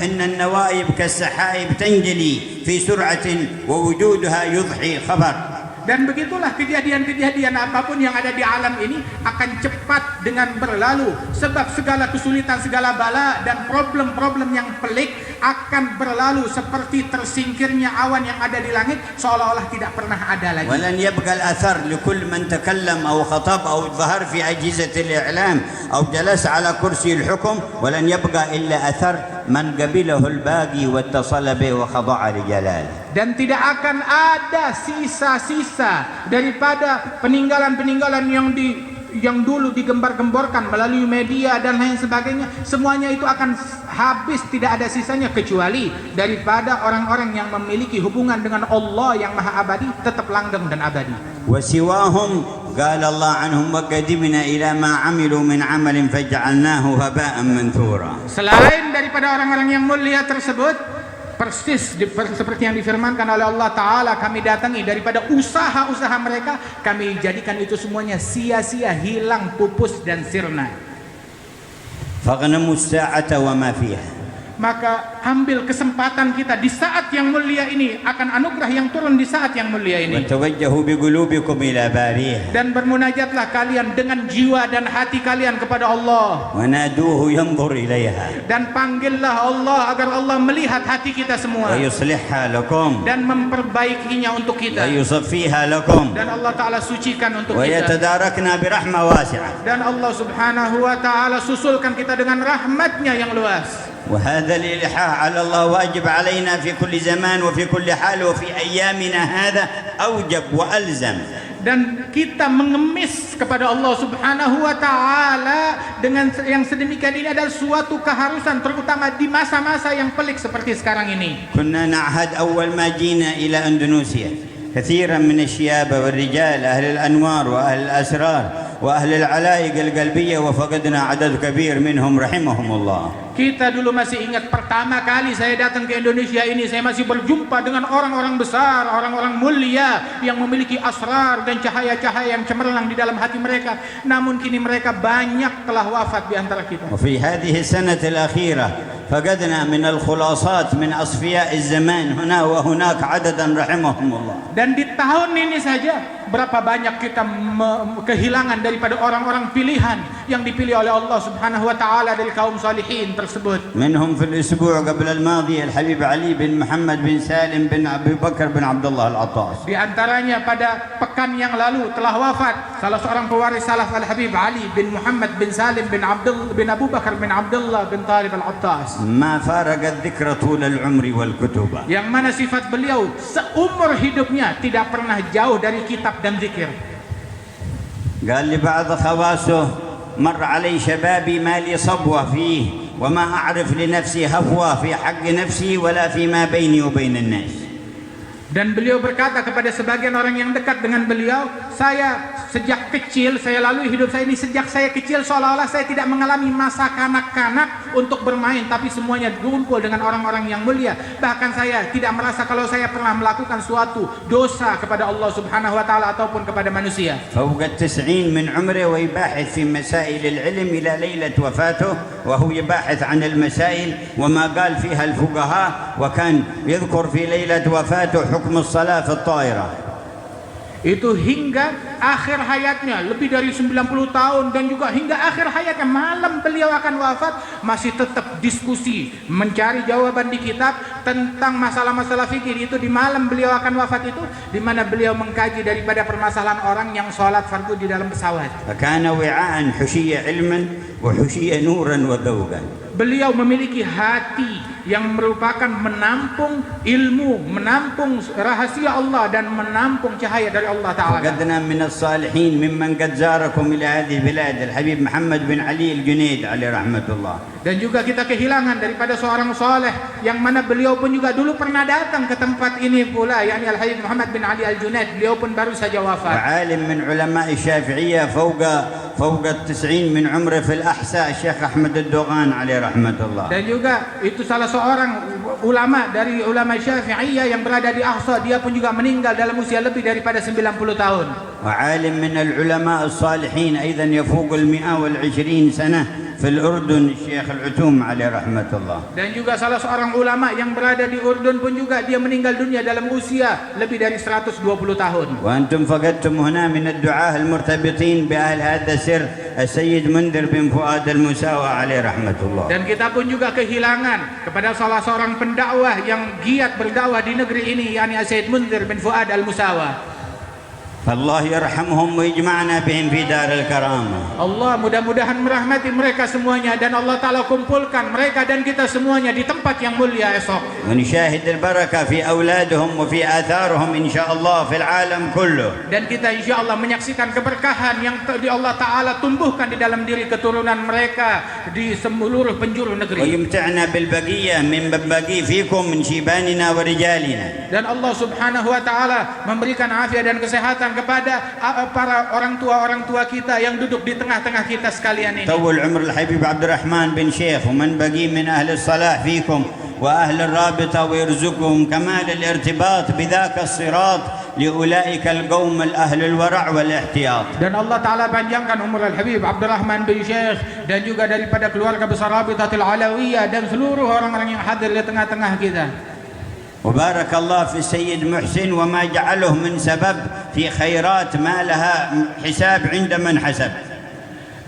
إن النوائب كالسحائب تنجلي في سرعة ووجودها يضحي خبر. Dan begitulah kejadian-kejadian apapun yang ada di alam ini akan cepat dengan berlalu. Sebab segala kesulitan, segala bala dan problem-problem yang pelik akan berlalu seperti tersingkirnya awan yang ada di langit, seolah-olah tidak pernah ada lagi. ولن يبقى الأثر لكل من تكلم أو خطب أو ظهر في أجهزة الإعلام أو جلس على كرسي الحكم، ولن يبقى إلا أثر من قبله الباقي واتصل به وخضع لجلاله. Dan tidak akan ada sisa-sisa daripada peninggalan-peninggalan yang dulu digembar-gemborkan melalui media dan lain sebagainya. Semuanya itu akan habis, tidak ada sisanya kecuali daripada orang-orang yang memiliki hubungan dengan Allah yang maha abadi, tetap langgeng dan abadi. وسواهم قال الله عنهم وقدمنا إلى ما عملوا من عمل فجعلناه هباء منثورا. Selain daripada orang-orang yang mulia tersebut, persis seperti yang difirmankan oleh Allah Ta'ala, kami datangi daripada usaha-usaha mereka, kami jadikan itu semuanya sia-sia, hilang, pupus dan sirna. فاغنموا الساعة وما فيها. Maka ambil kesempatan kita di saat yang mulia ini, akan anugerah yang turun di saat yang mulia ini. وتوجهوا بقلوبكم إلى باريها. Dan bermunajatlah kalian dengan jiwa dan hati kalian kepada Allah. ونادوه ينظر إليها. Dan panggillah Allah agar Allah melihat hati kita semua. ويصلحها لكم. Dan memperbaikinya untuk kita. ويصفيها لكم. Dan Allah Ta'ala sucikan untuk kita. ويتداركنا برحمة واسعة. Dan Allah Subhanahu wa Ta'ala susulkan kita dengan rahmatnya yang luas. وهذا الإلحاح على الله واجب علينا في كل زمان وفي كل حال وفي أيامنا هذا أوجب وألزم. Dan kita mengemis kepada Allah Subhanahu wa Ta'ala dengan yang sedemikian ini adalah suatu keharusan, terutama di masa-masa yang pelik seperti sekarang ini. كنا نعهد أول ما جينا إلى أندونيسيا كثيرا من الشياب والرجال أهل الأنوار وأهل الأسرار وأهل العلائق القلبية وفقدنا عدد كبير منهم رحمهم الله. Kita dulu masih ingat pertama kali saya datang ke Indonesia ini, saya masih berjumpa dengan orang-orang besar, orang-orang mulia yang memiliki asrar dan cahaya-cahaya yang cemerlang di dalam hati mereka. Namun kini mereka banyak telah wafat di antara kita. وفي هذه السنة الأخيرة فقدنا من الخلاصات من أصفياء الزمان هنا وهناك عددا رحمهم الله. Dan di tahun ini saja berapa banyak kita kehilangan daripada orang-orang pilihan yang dipilih oleh Allah Subhanahu wa Ta'ala dari kaum salihin tersebut. منهم في الأسبوع قبل الماضي الحبيب علي بن محمد بن سالم بن أبي بكر بن عبد الله العطاس. Di antaranya pada pekan yang lalu telah wafat salah seorang pewaris salaf Al-Habib Ali bin Muhammad bin Salim bin Abu Bakar bin Abdullah bin Talib Al-Attas. ما فارق الذكر طول العمر والكتب. Yang mana sifat beliau seumur hidupnya tidak pernah jauh dari kitab dan zikir. قال لبعض خواصه مر علي شبابي ما لي صبوة فيه وما أعرف لنفسي هفوة في حق نفسي ولا فيما بيني وبين الناس. Dan beliau berkata kepada sebagian orang yang dekat dengan beliau, saya sejak kecil, saya lalui hidup saya ini sejak saya kecil seolah-olah saya tidak mengalami masa kanak-kanak untuk bermain, tapi semuanya berkumpul dengan orang-orang yang mulia. Bahkan saya tidak merasa kalau saya pernah melakukan suatu dosa kepada Allah Subhanahu wa Ta'ala ataupun kepada manusia. فوق 90 من عمره ويباحث في مسائل العلم إلى ليلة وفاته وهو يباحث عن المسائل وما قال فيها الفقهاء وكان يذكر في ليلة وفاته حكم الصلاة في الطائرة. Itu hingga akhir hayatnya, lebih dari 90 tahun, dan juga hingga akhir hayatnya, malam beliau akan wafat masih tetap diskusi, mencari jawaban di kitab tentang masalah-masalah fikih. Itu di malam beliau akan wafat itu, di mana beliau mengkaji daripada permasalahan orang yang sholat fardu di dalam pesawat. فكان وعاء حشي علما وحشي نورا وذوقا. Beliau memiliki hati yang merupakan menampung ilmu, menampung rahasia Allah, dan menampung cahaya dari Allah Ta'ala. فقدنا من الصالحين ممن قد زاركم إلى هذه البلاد الحبيب محمد بن علي الجنيد عليه رحمة الله. Dan juga kita kehilangan daripada seorang saleh yang mana beliau pun juga dulu pernah datang ke tempat ini pula, yakni Al-Habib Muhammad bin Ali Al-Junaid. Beliau pun baru saja wafat. وعالم من علماء الشافعية فوق 90 من عمره في الأحساء الشيخ أحمد الدوغان عليه رحمة الله. Dan juga itu salah seorang ulama dari ulama Syafi'iyah yang berada di Ahsa, dia pun juga meninggal dalam usia lebih daripada 90 tahun. وعالم من العلماء الصالحين أيضا يفوق 120 سنة في الأردن الشيخ العتوم عليه رحمة الله. Dan juga salah seorang ulama yang berada di Urdun pun juga dia meninggal dunia dalam usia lebih dari 120 tahun. وأنتم فقدتم هنا من الدعاة المرتبطين بأهل هذا السر السيد منذر بن فؤاد المساوى عليه رحمة الله. Dan kita pun juga kehilangan kepada salah seorang pendakwah yang giat berdakwah di negeri ini, yakni Sayyid Munzir bin Fuad Al-Musawa. فالله يرحمهم ويجمعنا بهم في دار الكرامة. Allah mudah-mudahan merahmati mereka semuanya dan Allah Ta'ala kumpulkan mereka dan kita semuanya di tempat yang mulia esok. ونشاهد البركة في أولادهم وفي آثارهم إن شاء الله في العالم كله. Dan kita insya Allah menyaksikan keberkahan yang Allah Ta'ala tumbuhkan di dalam diri keturunan mereka di seluruh penjuru negeri. ويمتعنا بالبقية من بقي فيكم من شيباننا ورجالنا. Dan Allah Subhanahu wa Ta'ala memberikan afiat dan kesehatan kepada para orang tua kita yang duduk di tengah-tengah kita sekalian ini. طول عمر الحبيب عبد الرحمن بن شيخ ومن بقي من أهل الصلاح فيكم وأهل الرابطة ويرزقهم كمال الارتباط بذاك الصراط لأولئك القوم الأهل الورع والاحتياط. Dan Allah Ta'ala panjangkan umur Al-Habib Abdurrahman bin Syekh dan juga daripada keluarga besar Rabitatul Alawiyah dan seluruh orang-orang yang hadir di tengah-tengah kita. وبارك الله في السيد محسن وما جعله من سبب في خيرات ما لها حساب عند من حسب.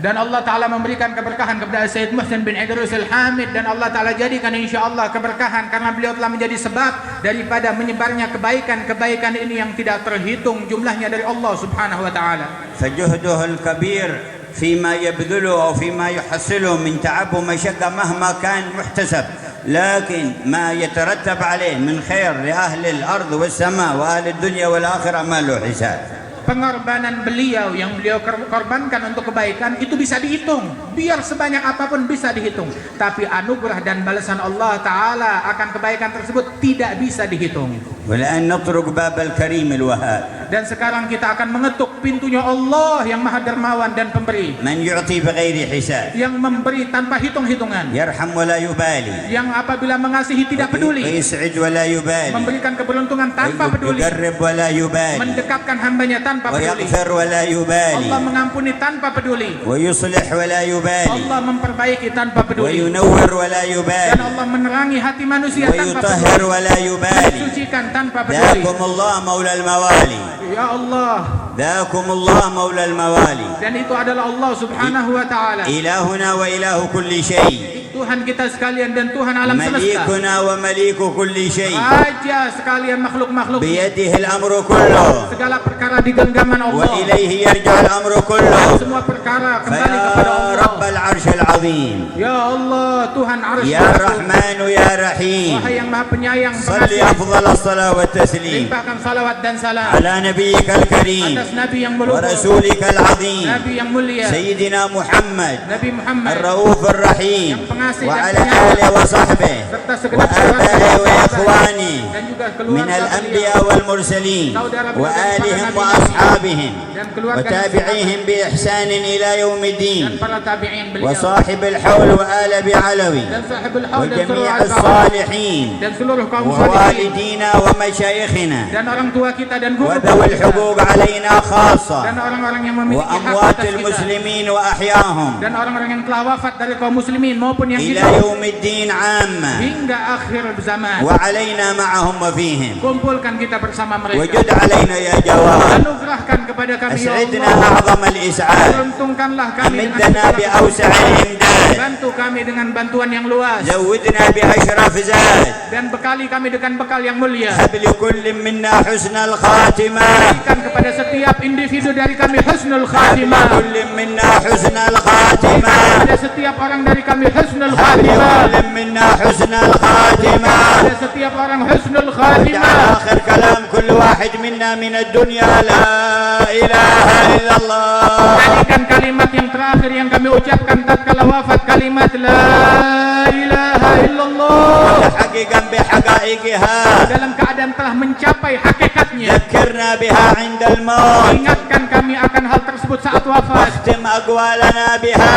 Dan Allah Ta'ala memberikan keberkahan kepada Sayyid Muhsin bin Idris Al-Hamid dan Allah Ta'ala jadikan insyaAllah keberkahan karena beliau telah menjadi sebab daripada menyebarnya kebaikan-kebaikan ini yang tidak terhitung jumlahnya dari Allah Subhanahu wa Ta'ala. فجهده الكبير فيما يبذله أو فيما يحصله من تعب ومشقة مهما كان محتسب، لكن ما يترتب عليه من خير لأهل الأرض والسماء وأهل الدنيا والآخرة ما له حساب. Pengorbanan beliau yang beliau korbankan untuk kebaikan itu bisa dihitung, biar sebanyak apapun bisa dihitung, tapi anugerah dan balasan Allah Ta'ala akan kebaikan tersebut tidak bisa dihitung. والآن نطرق باب الكريم الوهاب. Dan sekarang kita akan mengetuk pintunya Allah yang Maha Dermawan dan Pemberi, من يعطي بغير حساب، yang memberi tanpa hitung-hitungan, يرحم ولا يبالي، yang apabila mengasihi tidak peduli, ويسعد ولا يبالي، memberikan keberuntungan tanpa peduli, يقرب ولا يبالي، mendekatkan hambanya tanpa peduli, ويغفر ولا يبالي، Allah mengampuni tanpa peduli, ويصلح ولا يبالي، Allah memperbaiki tanpa peduli, وينور ولا dan يبالي، Allah menerangi hati manusia tanpa ويطهر peduli, ولا يبالي. mensucikan tanpa peduli. ذاكم الله مولى الموالي، Ya Allah, ذاكم الله مولى الموالي، dan itu adalah Allah Subhanahu wa Ta'ala, إلهنا وإله كل شيء، Tuhan kita sekalian dan Tuhan alam semesta, مليكنا ومليك كل شيء، Raja sekalian makhluk-makhluk, بيده الأمر كله، segala perkara di genggaman Allah, وإليه يرجع الأمر كله. semua perkara kembali kepada فيا Allah. رب العرش العظيم، Ya Allah, Tuhan arsy يا Agung, رحمن يا رحيم، Wahai yang Maha Penyayang, صل pengasih, أفضل الصلاة والتسليم limpahkan salawat dan salam على نبيك الكريم atas Nabi yang meluhur, ورسولك العظيم Nabi yang mulia, سيدنا محمد Nabi Muhammad, الرؤوف الرحيم yang pengasih dan وعلى penyayang, آله وصحبه serta segenap وآبائه sahabat وإخوانه dan juga من keluarga beliau, الأنبياء والمرسلين وآلهم وأصحابهم dan keluarga وتابعيهم بإحسان إلى يوم dan الدين para tabi'in beliau, وصاحب الحول وآل بعلوي dan sahibul haud dan seluruh وجميع al-kaum الصالحين dan seluruh kaum salihin ووالدينا ومشايخنا dan orang tua kita dan guru وذوي kita الحقوق علينا dan خاصة orang-orang yang memiliki hak وأموات atas kita المسلمين وأحياهم dan orang-orang yang telah wafat dari kaum muslimin maupun yang إلى hidup يوم الدين عامة hingga akhir zaman. وعلينا معهم وفيهم Kumpulkan kita bersama mereka. وجد علينا يا جواد Anugerahkan kepada kami ya أسعدنا Allah. أعظم الإسعاد Beruntungkanlah kami dengan أمدنا segala بأوسع الإمداد bantu kami dengan bantuan yang luas زودنا بأشرف زاد dan bekali kami dengan bekal yang mulia. هب لكل منا حسن الخاتمة Berikan kepada setiap individu dari kami husnul هب khatimah. لكل منا حسن الخاتمة Pada setiap orang dari kami husnul هب khatimah. لكل منا حسن الخاتمة Pada setiap orang husnul واجعل khatimah. آخر كلام كل واحد منا من الدنيا لا إله إلا الله. Jadikan kalimat yang terakhir yang kami ucapkan tatkala wafat kalimat la ilaha illallah متحققا بحقائقها dalam keadaan telah mencapai hakikatnya. ذكرنا بها عند الموت Ingatkan kami akan hal tersebut saat wafat. واختم أقوالنا بها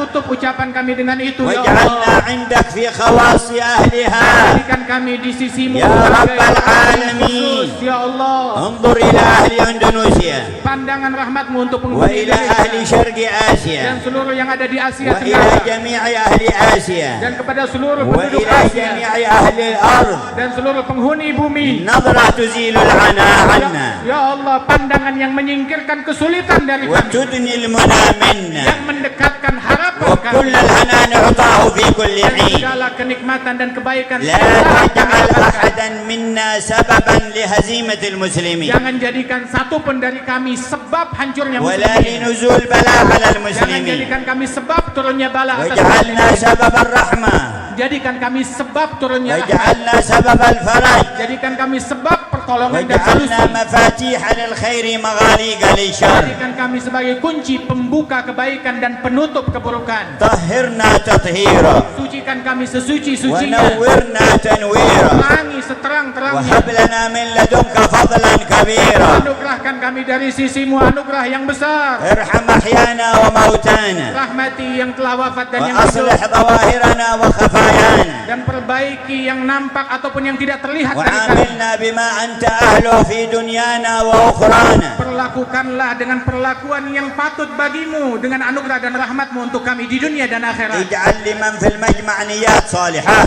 tutup ucapan kami dengan itu ya واجعلنا Allah. عندك في خواص أهلها Jadikan kami di sisimu Ya sebagai Rabbal orang Alamin. khusus, ya Allah. انظر إلى أهل أندونيسيا Pandangan rahmatmu untuk penghuni وإلى أهل Indonesia شرق dan آسيا seluruh yang ada di Asia وإلى Tenggara جميع أهل آسيا dan kepada seluruh penduduk وإلى Asia جميع أهل الأرض dan seluruh penghuni bumi. نظرة تزيل العناء عنا Ya Allah, pandangan yang menyingkirkan kesulitan dari kami, وتدني المنى منا yang mendekatkan harapan وكل kami, الهنا نعطاه في كل dan حين segala kenikmatan dan kebaikan لا segala kami تجعل dapatkan. أحدا منا سببا لهزيمة المسلمين Jangan jadikan satu pun dari kami sebab hancurnya ولا muslimin. لنزول بلاء على Jangan المسلمين jadikan kami sebab turunnya bala atas واجعلنا muslimin. سبب الرحمة Jadikan kami sebab turunnya rahmat. واجعلنا سبب الفرج Jadikan kami sebab pertolongan dan solusi. واجعلنا مفاتيح للخير مغاليق للشر Jadikan kami sebagai kunci pembuka kebaikan dan penutup keburukan. طهرنا تطهيرا Sucikan kami sesuci-sucinya. ونورنا تنويرا Terangi seterang-terangnya. وهب لنا من لدنك فضلا كبيرا Anugerahkan kami dari sisimu anugerah yang besar. ارحم أحيانا وموتانا Rahmati yang telah wafat dan yang hidup. وأصلح ظواهرنا وخفايانا Dan perbaiki yang nampak ataupun yang tidak terlihat dari kami. وعاملنا بما أنت أهله في دنيانا وأخرانا Perlakukanlah dengan perlakuan yang patut bagimu dengan anugerah dan rahmatmu untuk kami di dunia dan akhirat. اجعل لمن في المجمع نيات صالحة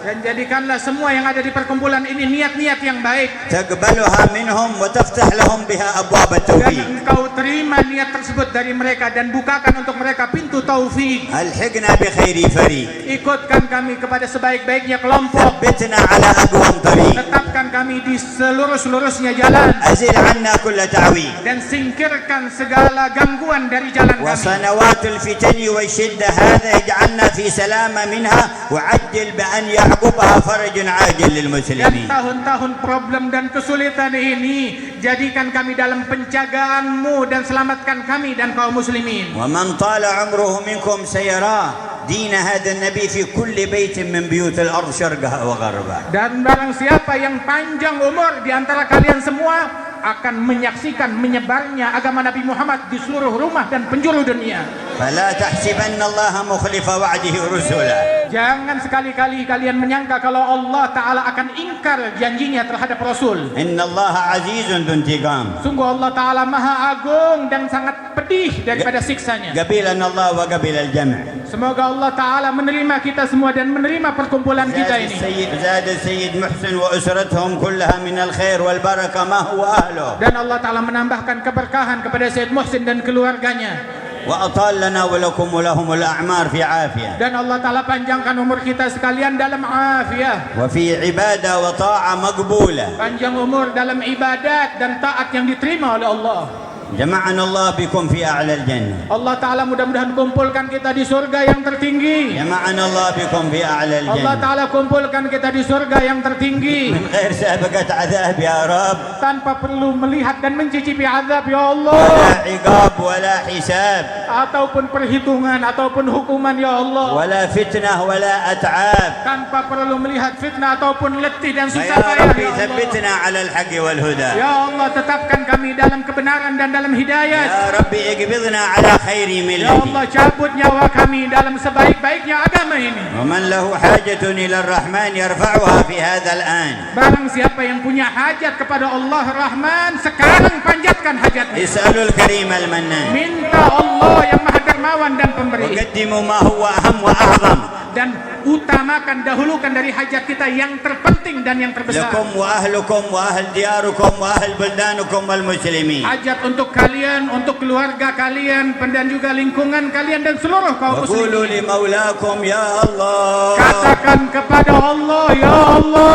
Dan jadikanlah semua yang ada di perkumpulan ini niat-niat yang baik. تقبلها منهم وتفتح لهم بها أبواب Dan التوفيق engkau terima niat tersebut dari mereka dan bukakan untuk mereka pintu taufik. ألحقنا بخير فريق Ikutkan kami kepada sebaik-baiknya kelompok. ثبتنا على أقوم طريق Tetapkan kami di seluruh-seluruhnya jalan. أزل عنا كل تعويض Dan singkirkan segala gangguan dari jalan kami. وسنوات الفتن والشدة هذا اجعلنا في سلامة منها وعجل بأن يعقبها فرج عاجل Dan للمسلمين tahun-tahun problem dan kesulitan ini jadikan kami dalam penjagaanmu dan selamatkan kami dan kaum muslimin. ومن طال عمره منكم سيرى دين هذا النبي في كل بيت من بيوت الأرض شرقها وغربها Dan barang siapa yang panjang umur di antara kalian semua akan menyaksikan menyebarnya agama Nabi Muhammad di seluruh rumah dan penjuru dunia. فلا تحسبن الله مخلف وعده رسله Jangan sekali-kali kalian menyangka kalau Allah Ta'ala akan ingkar janjinya terhadap Rasul. إن الله عزيز ذو انتقام Sungguh Allah Ta'ala maha agung dan sangat pedih daripada siksanya. قبلنا الله وقبل الجمع Semoga Allah Ta'ala menerima kita semua dan menerima perkumpulan kita ini. زاد السيد محسن وأسرتهم كلها من الخير والبركة ما هو أهله Dan Allah Ta'ala menambahkan keberkahan kepada Sayyid Muhsin dan keluarganya. وأطال لنا ولكم ولهم الأعمار في عافية Dan Allah Ta'ala panjangkan umur kita sekalian dalam afiah. وفي عبادة وطاعة مقبولة Panjang umur dalam ibadat dan taat yang diterima oleh Allah. جمعنا الله بكم في أعلى الجنة Allah Ta'ala mudah-mudahan kumpulkan kita di surga yang tertinggi. جمعنا الله بكم في أعلى Allah الجنة Ta'ala kumpulkan kita di surga yang tertinggi. من غير سابقة عذاب يا رب Tanpa perlu melihat dan mencicipi azab ya Allah. ولا عقاب ولا حساب Ataupun perhitungan ataupun hukuman ya Allah. ولا فتنة ولا أتعاب Tanpa perlu melihat fitnah ataupun letih dan susah فيا payah ربي ya Allah. ثبتنا على الحق والهدى Ya Allah, tetapkan kami dalam kebenaran dan dalam hidayat. يا ربي اقبضنا على خير Ya ملتي Allah, cabut nyawa kami dalam sebaik-baiknya agama ini. ومن له حاجة إلى الرحمن يرفعها في هذا الآن Barang siapa yang punya hajat kepada Allah Rahman, sekarang panjatkan hajatnya. اسألوا الكريم المنان Minta Allah yang maha dermawan dan pemberi. وقدموا ما هو أهم وأعظم Dan utamakan, dahulukan dari hajat kita yang terpenting dan yang terbesar. لكم وأهلكم وأهل دياركم وأهل بلدانكم والمسلمين Hajat untuk kalian, untuk keluarga kalian, dan juga lingkungan kalian dan seluruh kaum وقولوا muslimin. لمولاكم يا الله Katakan kepada Allah, ya Allah.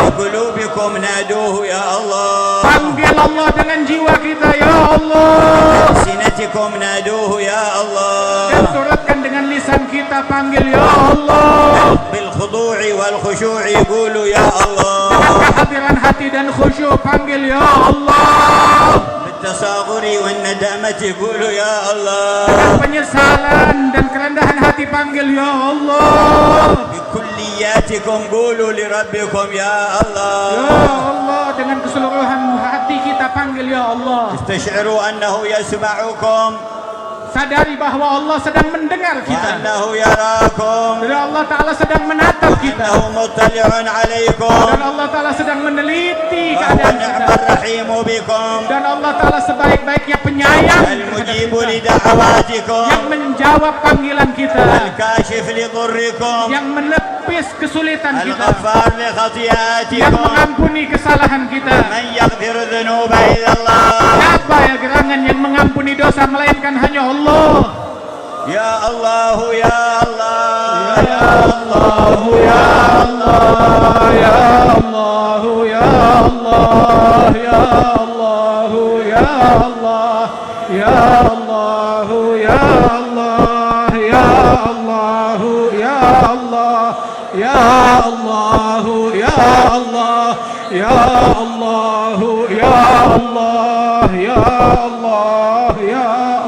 بقلوبكم نادوه يا الله Panggil Allah dengan jiwa kita, ya Allah. بألسنتكم نادوه يا الله Dan turutkan dengan lisan kita, panggil ya Allah. بالخضوع والخشوع يقولوا يا الله Dengan kehadiran hati dan khusyuk, panggil ya Allah. بالتصاغر والندامة يقولوا يا الله Dengan penyesalan dan kerendahan hati, panggil ya Allah. بكلياتكم قولوا لربكم يا الله Ya Allah, dengan keseluruhan hati kita panggil ya Allah. استشعروا أنه يسمعكم sadari bahwa Allah sedang mendengar kita, وأنه يراكم dan Allah Ta'ala sedang menatap kita, وأنه مطلع عليكم dan Allah Ta'ala sedang meneliti وهو keadaan نعم kita, الرحيم بكم dan Allah Ta'ala sebaik-baiknya penyayang المجيب terhadap kita, لدعواتكم yang menjawab panggilan kita, الكاشف لضركم yang menepis kesulitan kita, الغفار yang لخطيئاتكم mengampuni kesalahan kita. من يغفر الذنوب إلا الله Siapa ya gerangan yang mengampuni dosa melainkan hanya Allah. يا الله يا الله يا Allah, ya Allah, ya Allah, ya Allah, ya Allah, ya Allah, ya Allah, ya Allah, ya Allah, ya Allah, ya Allah, ya Allah, ya Allah, ya Allah, ya Allah, ya Allah.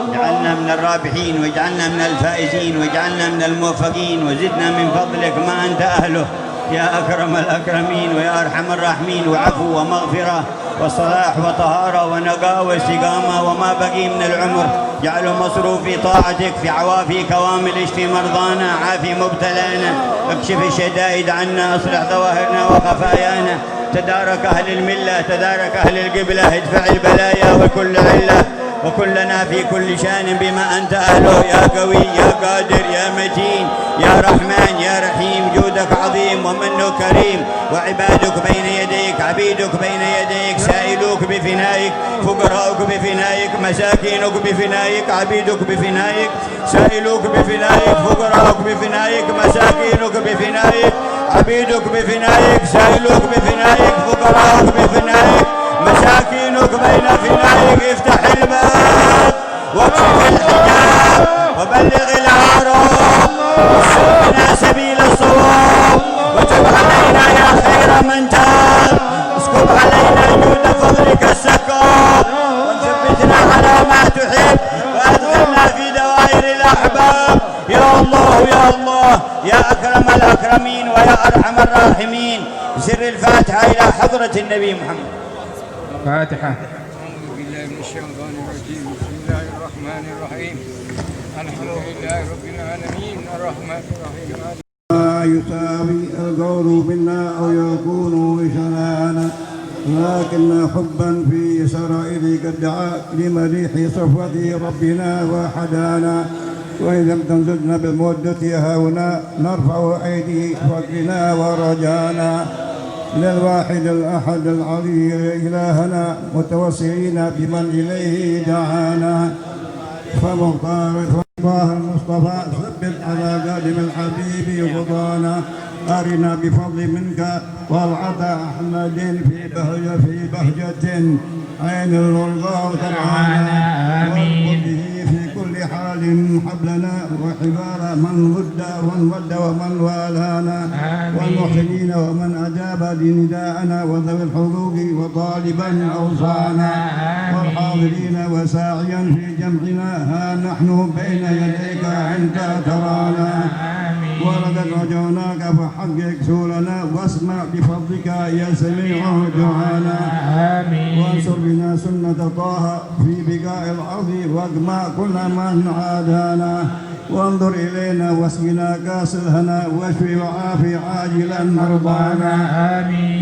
اجعلنا من الرابحين واجعلنا من الفائزين واجعلنا من الموفقين وزدنا من فضلك ما أنت أهله يا أكرم الأكرمين ويا أرحم الراحمين وعفو ومغفرة وصلاح وطهارة ونقاء واستقامة وما بقي من العمر جعله مصروف في طاعتك في عوافي كوامل اشفي مرضانا عافي مبتلانا اكشف الشدائد عنا اصلح ظواهرنا وخفايانا تدارك أهل الملة تدارك أهل القبلة ادفع البلايا وكل علة وكلنا في كل شان بما أنت أهله يا قوي يا قادر يا متين يا رحمن يا رحيم جودك عظيم ومنك كريم وعبادك بين يديك عبيدك بين يديك سائلوك بفنائك فقراؤك بفنائك مساكينك بفنائك عبيدك بفنائك سائلوك بفنائك فقراؤك بفنائك مساكينك بفنائك عبيدك بفنائك سائلوك بفنائك فقراؤك بفنائك مساكينك بين فنائك افتح الباب واكشف الحجاب وبلغ العروب وسلنا سبيل الصواب وتب علينا يا خير من تاب اسكب علينا جود فضلك السكاب وثبتنا على ما تحب وادخلنا في دوائر الاحباب يا الله يا الله يا اكرم الاكرمين ويا ارحم الراحمين سر الفاتحه الى حضره النبي محمد. فاتحة. أعوذ بالله من الشيطان الرجيم بسم الله الرحمن الرحيم الحمد لله رب العالمين الرحمن الرحيم لا يساوي القول منا أو يكون بشنانا لكن حبا في سرائر قد دعا لمديح صفوة ربنا وحدانا وإن لم تمزجنا بالمودة هاونا نرفع أيدي فضلنا ورجانا للواحد الأحد العلي إلهنا متوسلين بمن إليه دعانا فمختار الله المصطفى ثبت على قادم الحبيب غضانا أرنا بفضل منك والعطاء أحمد في بهجة عين الرضا ترعانا وارض به في كل حال حبلنا وحبال من ود ومن والانا والمحسنين ومن أجاب لنداءنا وذوي الحقوق وطالبا أوصانا والحاضرين وساعيا في جمعنا ها نحن بين يديك أنت ترانا ولقد رجوناك فحقق سولنا واسمع بفضلك يا سميع دعانا وانصر بنا سنة طه في بقاع الأرض واجمع كل من عادانا وانظر إلينا واسقنا كاس الهنا واشفي وعافي عاجلا مرضانا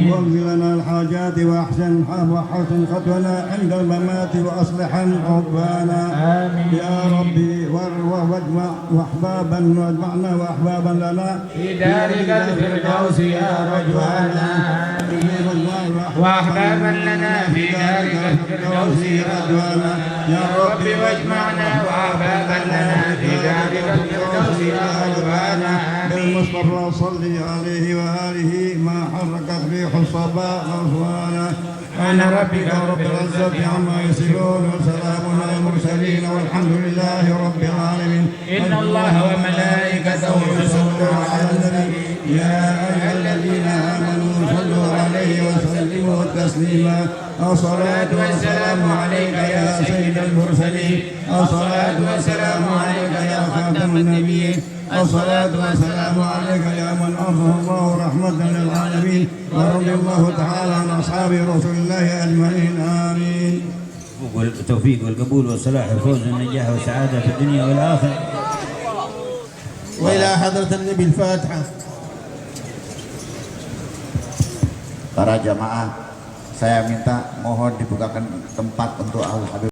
واغفر لنا الحاجات وحسن خطونا عند الممات وأصلحا عقبانا يا ربي واجمع واجمعنا وأحبابا لنا في دارك الفردوس يا رجوانا وأحبابا لنا في دارك الفردوس يا رجوانا يا رب واجمعنا وأحبابا لنا في دارك الفردوس يا رجوانا بالمصطفى صل عليه وآله ما حركت ريح الصبا غصوانا أنا ربك رب العزة عما يصفون وسلام على المرسلين والحمد لله رب العالمين. إن الله وملائكته يصلون على النبي يا أيها الذين آمنوا صلوا عليه وسلموا تسليما. الصلاة والسلام عليك يا سيد المرسلين. الصلاة والسلام عليك يا خاتم النبيين. الصلاة والسلام عليك يا من أرسل الله رحمة للعالمين ورضي الله تعالى عن أصحاب رسول الله أجمعين آمين. والتوفيق والقبول والصلاح والفوز والنجاح والسعادة في الدنيا والآخرة. وإلى حضرة النبي الفاتحة. Para jamaah, saya minta mohon dibukakan tempat untuk Al Habib